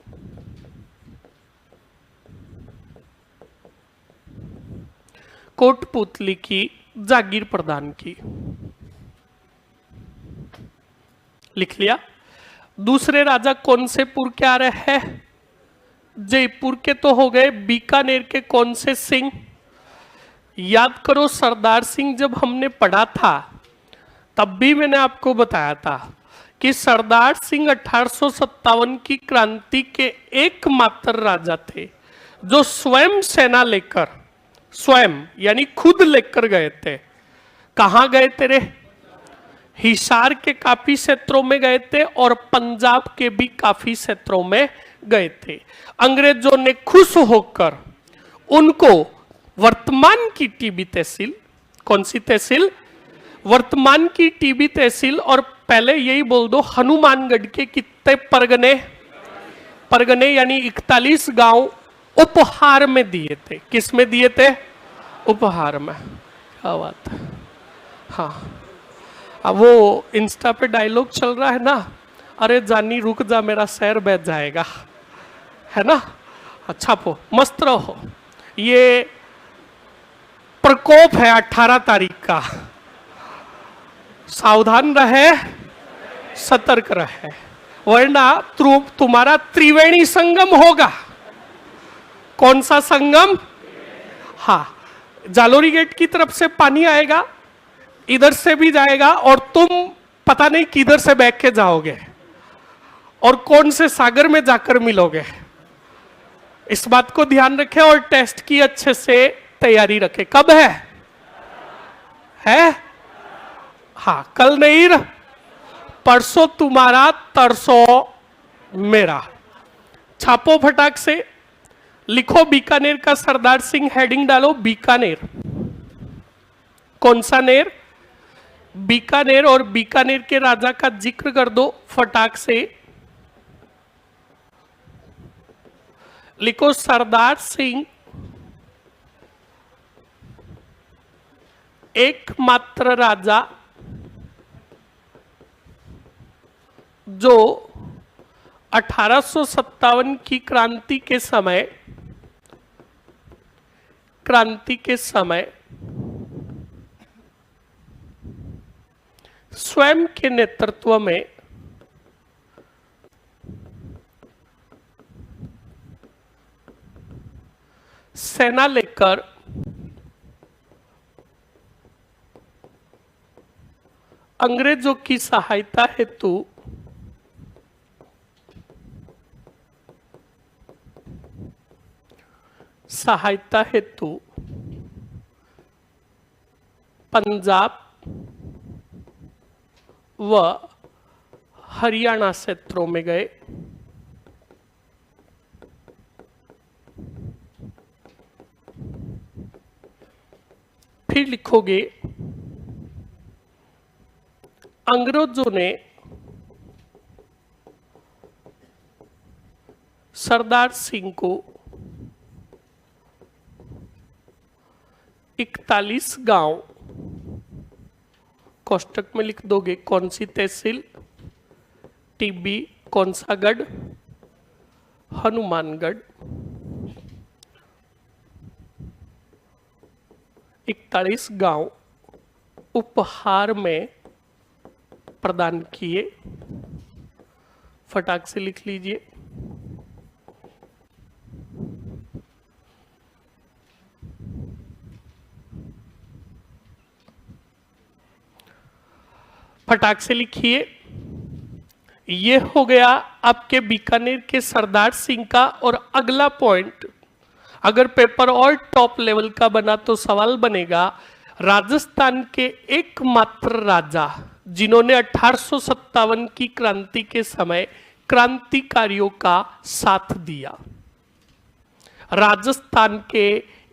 कोटपुतली की जागीर प्रदान की। लिख लिया। दूसरे राजा कौन से पुर के आ रहे हैं? जयपुर के तो हो गए। बीकानेर के कौन से सिंह? याद करो, सरदार सिंह जब हमने पढ़ा था तब भी मैंने आपको बताया था कि सरदार सिंह 1857 की क्रांति के एकमात्र राजा थे जो स्वयं सेना लेकर, स्वयं यानी खुद लेकर गए थे। कहां गए थे रे? हिसार के काफी क्षेत्रों में गए थे और पंजाब के भी काफी क्षेत्रों में गए थे। अंग्रेजों ने खुश होकर उनको वर्तमान की टीबी तहसील, कौन सी तहसील? वर्तमान की टीबी तहसील, और पहले यही बोल दो हनुमानगढ़ के कितने परगने? परगने यानी 41 गांव उपहार में दिए थे। किस में दिए थे? उपहार में। क्या बात है। हाँ, अब वो इंस्टा पे डायलॉग चल रहा है ना, अरे जानी रुक जा मेरा शहर बह जाएगा, है ना? अच्छा पो मस्त रहो। ये प्रकोप है 18 तारीख का, सावधान रहे, सतर्क रहे, वरना तुम्हारा त्रिवेणी संगम होगा। कौन सा संगम? हाँ, जालोरी गेट की तरफ से पानी आएगा, इधर से भी जाएगा, और तुम पता नहीं किधर से बह के जाओगे और कौन से सागर में जाकर मिलोगे। इस बात को ध्यान रखें और टेस्ट की अच्छे से तैयारी रखें। कब है? हाँ, कल नहीं, परसों तुम्हारा, तरसों मेरा। छापो फटाक से, लिखो बीकानेर का सरदार सिंह, हेडिंग डालो बीकानेर। कौन सा नेर? बीकानेर। और बीकानेर के राजा का जिक्र कर दो फटाक से। लिखो सरदार सिंह एकमात्र राजा जो 1857 की क्रांति के समय स्वयं के नेतृत्व में सेना लेकर अंग्रेजों की सहायता हेतु पंजाब व हरियाणा क्षेत्रों में गए। फिर लिखोगे अंग्रेजों ने सरदार सिंह को 41 गांव, कोष्टक में लिख दोगे कौन सी तहसील? टीबी, कौन सा गढ़? हनुमानगढ़। 41 गांव उपहार में प्रदान किए। फटाक से लिख लीजिए। फटाक से लिखिए। ये हो गया आपके बीकानेर के सरदार सिंह का। और अगला पॉइंट, अगर पेपर और टॉप लेवल का बना तो सवाल बनेगा, राजस्थान के एकमात्र राजा जिन्होंने 1857 की क्रांति के समय क्रांतिकारियों का साथ दिया। राजस्थान के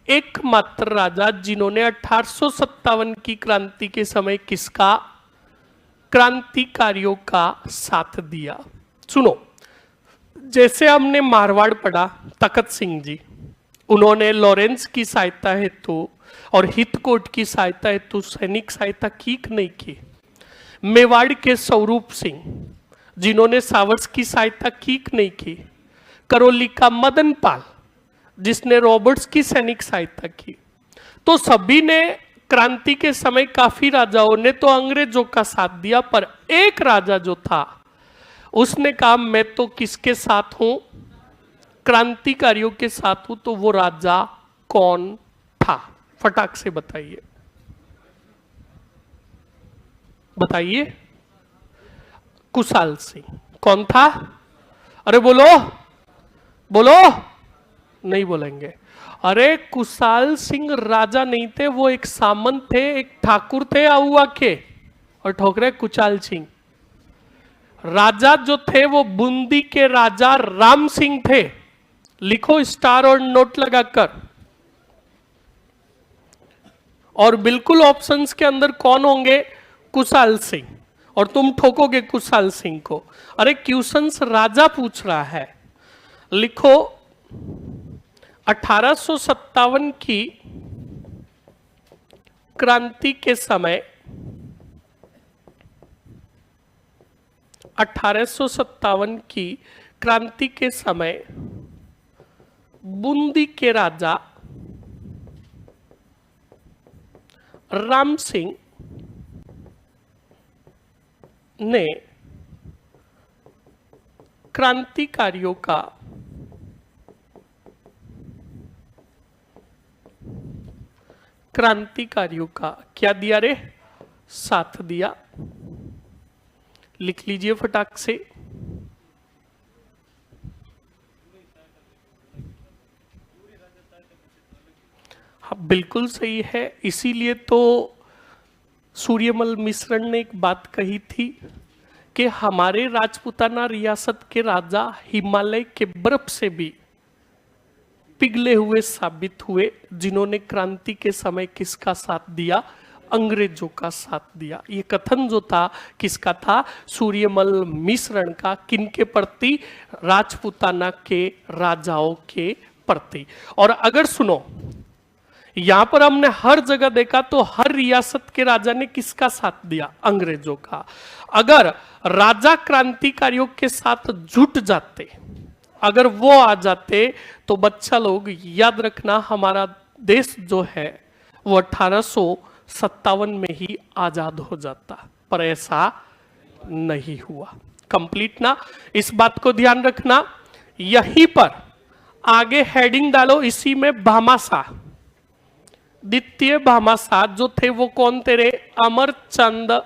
एकमात्र राजा जिन्होंने 1857 की क्रांति के समय किसका, क्रांतिकारियों का साथ दिया। सुनो, जैसे हमने मारवाड़ पढ़ा, तखत सिंह जी, उन्होंने लॉरेंस की सहायता हेतु और हितकोट की सहायता हेतु सैनिक सहायता की कि नहीं की। मेवाड़ के स्वरूप सिंह, जिन्होंने सावर्स की सहायता की कि नहीं की। करौली का मदन पाल, जिसने रॉबर्ट्स की सैनिक सहायता की। तो सभी ने क्रांति के समय, काफी राजाओं ने तो अंग्रेजों का साथ दिया, पर एक राजा जो था उसने कहा मैं तो किसके साथ हूं, क्रांतिकारियों के साथ हूं। तो वो राजा कौन था, फटाक से बताइए, बताइए। कुशाल सिंह। कौन था? अरे बोलो बोलो, नहीं बोलेंगे। अरे कुशाल सिंह राजा नहीं थे, वो एक सामंत थे, एक ठाकुर थे आउआ के, और ठोकरे कुशाल सिंह। राजा जो थे वो बूंदी के राजा राम सिंह थे। लिखो स्टार और नोट लगाकर। और बिल्कुल ऑप्शंस के अंदर कौन होंगे? कुशाल सिंह। और तुम ठोकोगे कुशाल सिंह को। अरे क्वेश्चंस राजा पूछ रहा है। लिखो 1857 की क्रांति के समय, 1857 की क्रांति के समय बूंदी के राजा राम सिंह ने क्रांतिकारियों का क्या दिया रे? साथ दिया। लिख लीजिए फटाक से। हाँ बिल्कुल सही है। इसीलिए तो सूर्यमल मिश्रण ने एक बात कही थी कि हमारे राजपूताना रियासत के राजा हिमालय के बर्फ से भी पिघले हुए साबित हुए, जिन्होंने क्रांति के समय किसका साथ दिया? अंग्रेजों का साथ दिया। ये कथन जो था किसका था? सूर्यमल मिश्रण का। किनके प्रति? राजपूताना के राजाओं के प्रति। और अगर सुनो, यहां पर हमने हर जगह देखा तो हर रियासत के राजा ने किसका साथ दिया? अंग्रेजों का। अगर राजा क्रांतिकारियों के साथ जुट जाते, अगर वो आ जाते, तो बच्चा लोग याद रखना, हमारा देश जो है वो 1857 में ही आजाद हो जाता। पर ऐसा नहीं हुआ। कंप्लीट ना, इस बात को ध्यान रखना। यहीं पर आगे हेडिंग डालो, इसी में भामाशाह, द्वितीय भामाशाह जो थे वो कौन तेरे? अमरचंद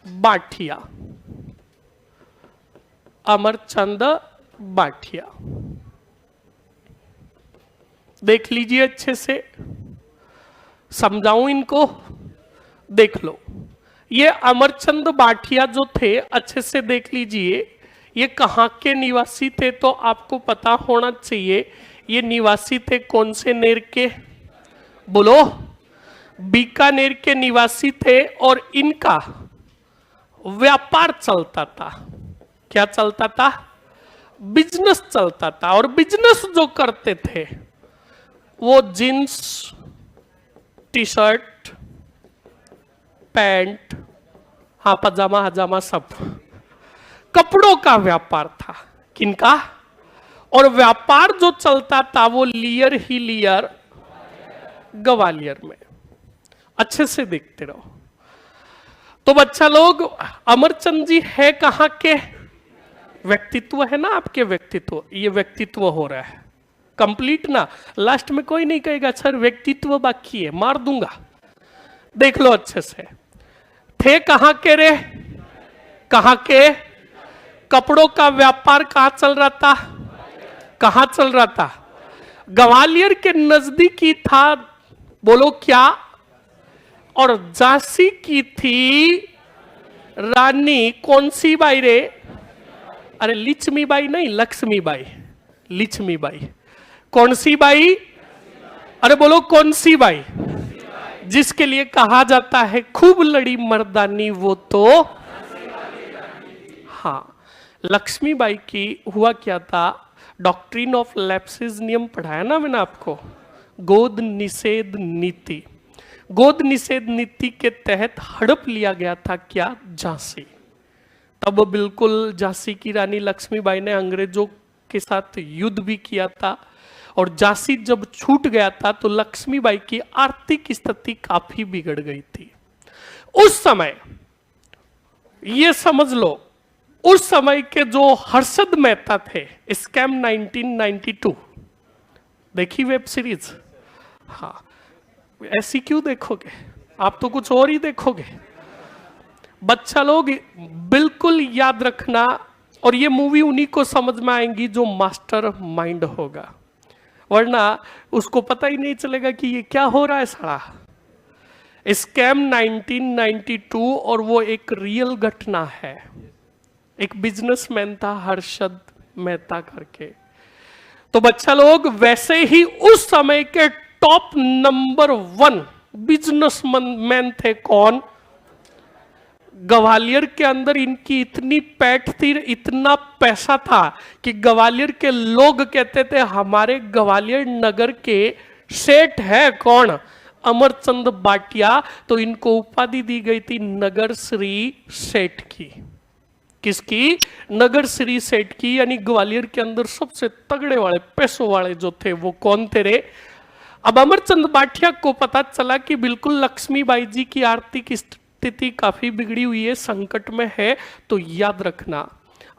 बाठिया। अमरचंद बाठिया, देख लीजिए अच्छे से, समझाऊं इनको? देख लो। ये अमरचंद बाठिया जो थे, अच्छे से देख लीजिए, ये कहाँ के निवासी थे तो आपको पता होना चाहिए। ये निवासी थे कौन से नेर के? बोलो। बीकानेर के निवासी थे। और इनका व्यापार चलता था। क्या चलता था? बिजनेस चलता था। और बिजनेस जो करते थे वो जींस, टी शर्ट, पैंट, हाँ पजामा हजामा, सब कपड़ों का व्यापार था। किनका? और व्यापार जो चलता था वो लियर ही लियर, ग्वालियर में। अच्छे से देखते रहो। तो बच्चा लोग, अमरचंद जी है कहां के? व्यक्तित्व है ना आपके, व्यक्तित्व, ये व्यक्तित्व हो रहा है कंप्लीट ना। लास्ट में कोई नहीं कहेगा सर व्यक्तित्व बाकी है, मार दूंगा। देख लो अच्छे से। थे कहां के रे? कहां के? कपड़ों का व्यापार कहां चल रहा था? कहां चल रहा था? ग्वालियर के नजदीक ही था। बोलो क्या? और झांसी की थी रानी कौन सी बाई रे? अरे लिच्छमीबाई नहीं, लक्ष्मीबाई। लिच्छमीबाई कौन सी बाई? अरे बोलो कौन सी बाई? जिसके लिए कहा जाता है खूब लड़ी मर्दानी वो तो, हाँ, लक्ष्मीबाई की हुआ क्या था, डॉक्ट्रिन ऑफ लैप्सिस नियम पढ़ाया ना मैंने आपको, गोद निषेध नीति। गोद निषेध नीति के तहत हड़प लिया गया था क्या, झांसी। तब बिल्कुल झांसी की रानी लक्ष्मीबाई ने अंग्रेजों के साथ युद्ध भी किया था, और झांसी जब छूट गया था तो लक्ष्मीबाई की आर्थिक स्थिति काफी बिगड़ गई थी। उस समय ये समझ लो, उस समय के जो हर्षद मेहता थे, स्कैम 1992 देखी वेब सीरीज? हाँ, ऐसी क्यों देखोगे, आप तो कुछ और ही देखोगे। बच्चा लोग बिल्कुल याद रखना, और ये मूवी उन्हीं को समझ में आएंगी जो मास्टर माइंड होगा, वरना उसको पता ही नहीं चलेगा कि ये क्या हो रहा है साला। स्कैम 1992, और वो एक रियल घटना है। एक बिजनेसमैन था हर्षद मेहता करके। तो बच्चा लोग वैसे ही उस समय के टॉप नंबर 1 बिजनेसमैन थे कौन? ग्वालियर के अंदर इनकी इतनी पैठ थी, इतना पैसा था कि ग्वालियर के लोग कहते थे हमारे ग्वालियर नगर के सेठ है कौन, अमरचंद बाटिया। तो इनको उपाधि दी गई थी नगर श्री सेठ की। किसकी? नगर श्री सेठ की। यानी ग्वालियर के अंदर सबसे तगड़े वाले पैसों वाले जो थे वो कौन थे रे? अब अमरचंद बाटिया को पता चला कि बिल्कुल लक्ष्मीबाई जी की आर्थिक स्थिति काफी बिगड़ी हुई है, संकट में है। तो याद रखना,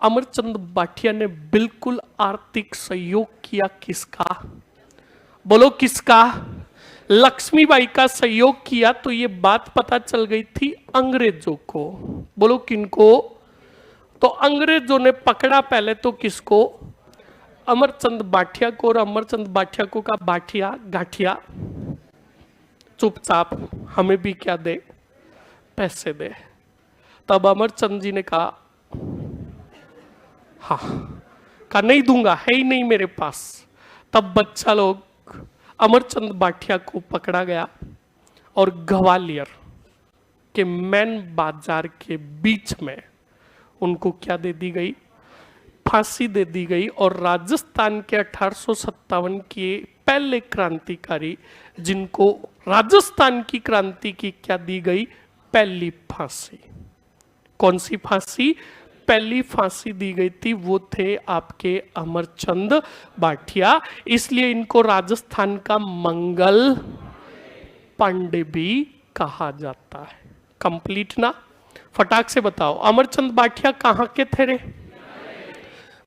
अमरचंद बाटिया ने बिल्कुल आर्थिक सहयोग किया। किसका? बोलो किसका? लक्ष्मीबाई का सहयोग किया। तो ये बात पता चल गई थी अंग्रेजों को। बोलो किनको? तो अंग्रेजों ने पकड़ा पहले तो किसको? अमरचंद बाटिया को। और अमरचंद बाटिया को का बाटिया गाठिया, चुपचाप हमें भी क्या दे, पैसे दे। तब अमरचंद जी ने कहा हाँ, कहा नहीं दूंगा, है ही नहीं मेरे पास। तब बच्चा लोग अमरचंद बाटिया को पकड़ा गया और ग्वालियर के मेन बाजार के बीच में उनको क्या दे दी गई? फांसी दे दी गई। और राजस्थान के 1857 के पहले क्रांतिकारी, जिनको राजस्थान की क्रांति की क्या दी गई? पहली फांसी। कौन सी फांसी? पहली फांसी दी गई थी, वो थे आपके अमरचंद बाटिया। इसलिए इनको राजस्थान का मंगल पांडे भी कहा जाता है। कंप्लीट ना? फटाक से बताओ, अमरचंद बाटिया कहाँ के थे रे?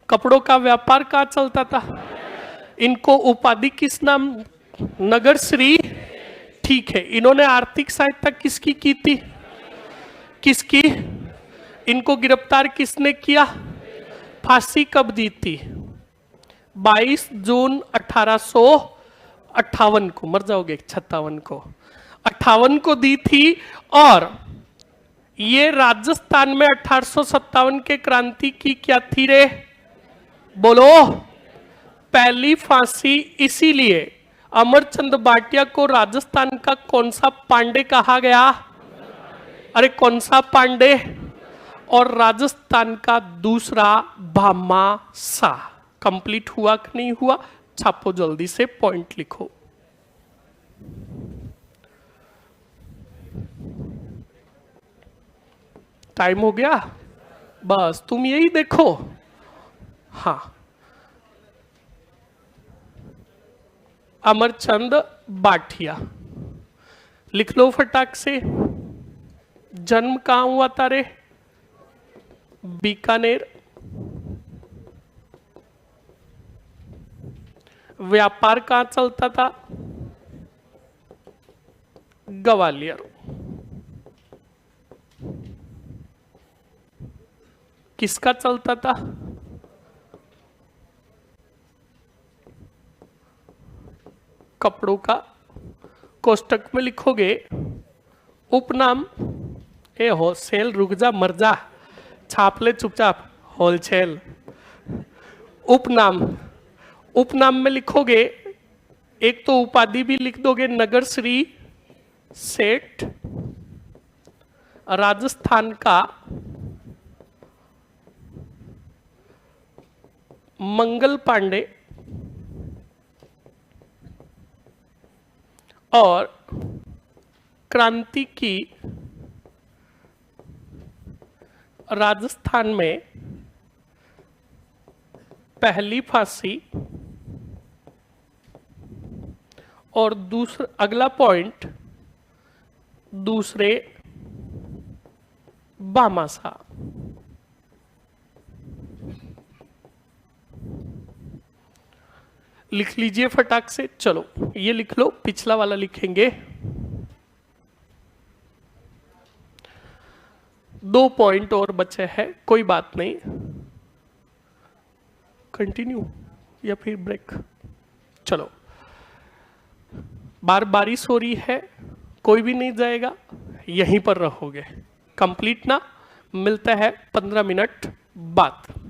कपड़ों का व्यापार कहाँ चलता था? इनको उपाधि किस नाम? नगर श्री। ठीक है, इन्होंने आर्थिक सहायता किसकी की थी? किसकी? इनको गिरफ्तार किसने किया? फांसी कब दी थी? 22 जून 1858 को। मर जाओगे 56 को, 58 को दी थी। और ये राजस्थान में 1857 के क्रांति की क्या थी रे? बोलो, पहली फांसी। इसीलिए अमरचंद बाटिया को राजस्थान का कौन सा पांडे कहा गया? अरे कौन सा पांडे? और राजस्थान का दूसरा भामाशाह। कंप्लीट हुआ कि नहीं हुआ? छापो जल्दी से, पॉइंट लिखो। टाइम हो गया, बस तुम यही देखो। हाँ, अमरचंद बाटिया लिख लो फटाक से। जन्म कहां हुआ था रे? बीकानेर। व्यापार कहां चलता था? ग्वालियर। किसका चलता था? कपड़ों का। कोष्टक में लिखोगे उपनाम। ए होलसेल, रुक जा, मर जा, छाप ले चुपचाप। होलसेल। उपनाम, उपनाम में लिखोगे एक तो उपाधि भी लिख दोगे, नगर श्री सेठ राजस्थान का मंगल पांडे और क्रांति की राजस्थान में पहली फांसी, और दूसरा अगला पॉइंट दूसरे बामासा। लिख लीजिए फटाक से। चलो ये लिख लो, पिछला वाला लिखेंगे। 2 पॉइंट और बचे हैं, कोई बात नहीं। कंटिन्यू या फिर ब्रेक? चलो, बारिश हो रही है, कोई भी नहीं जाएगा, यहीं पर रहोगे। कंप्लीट ना, मिलता है 15 मिनट बाद।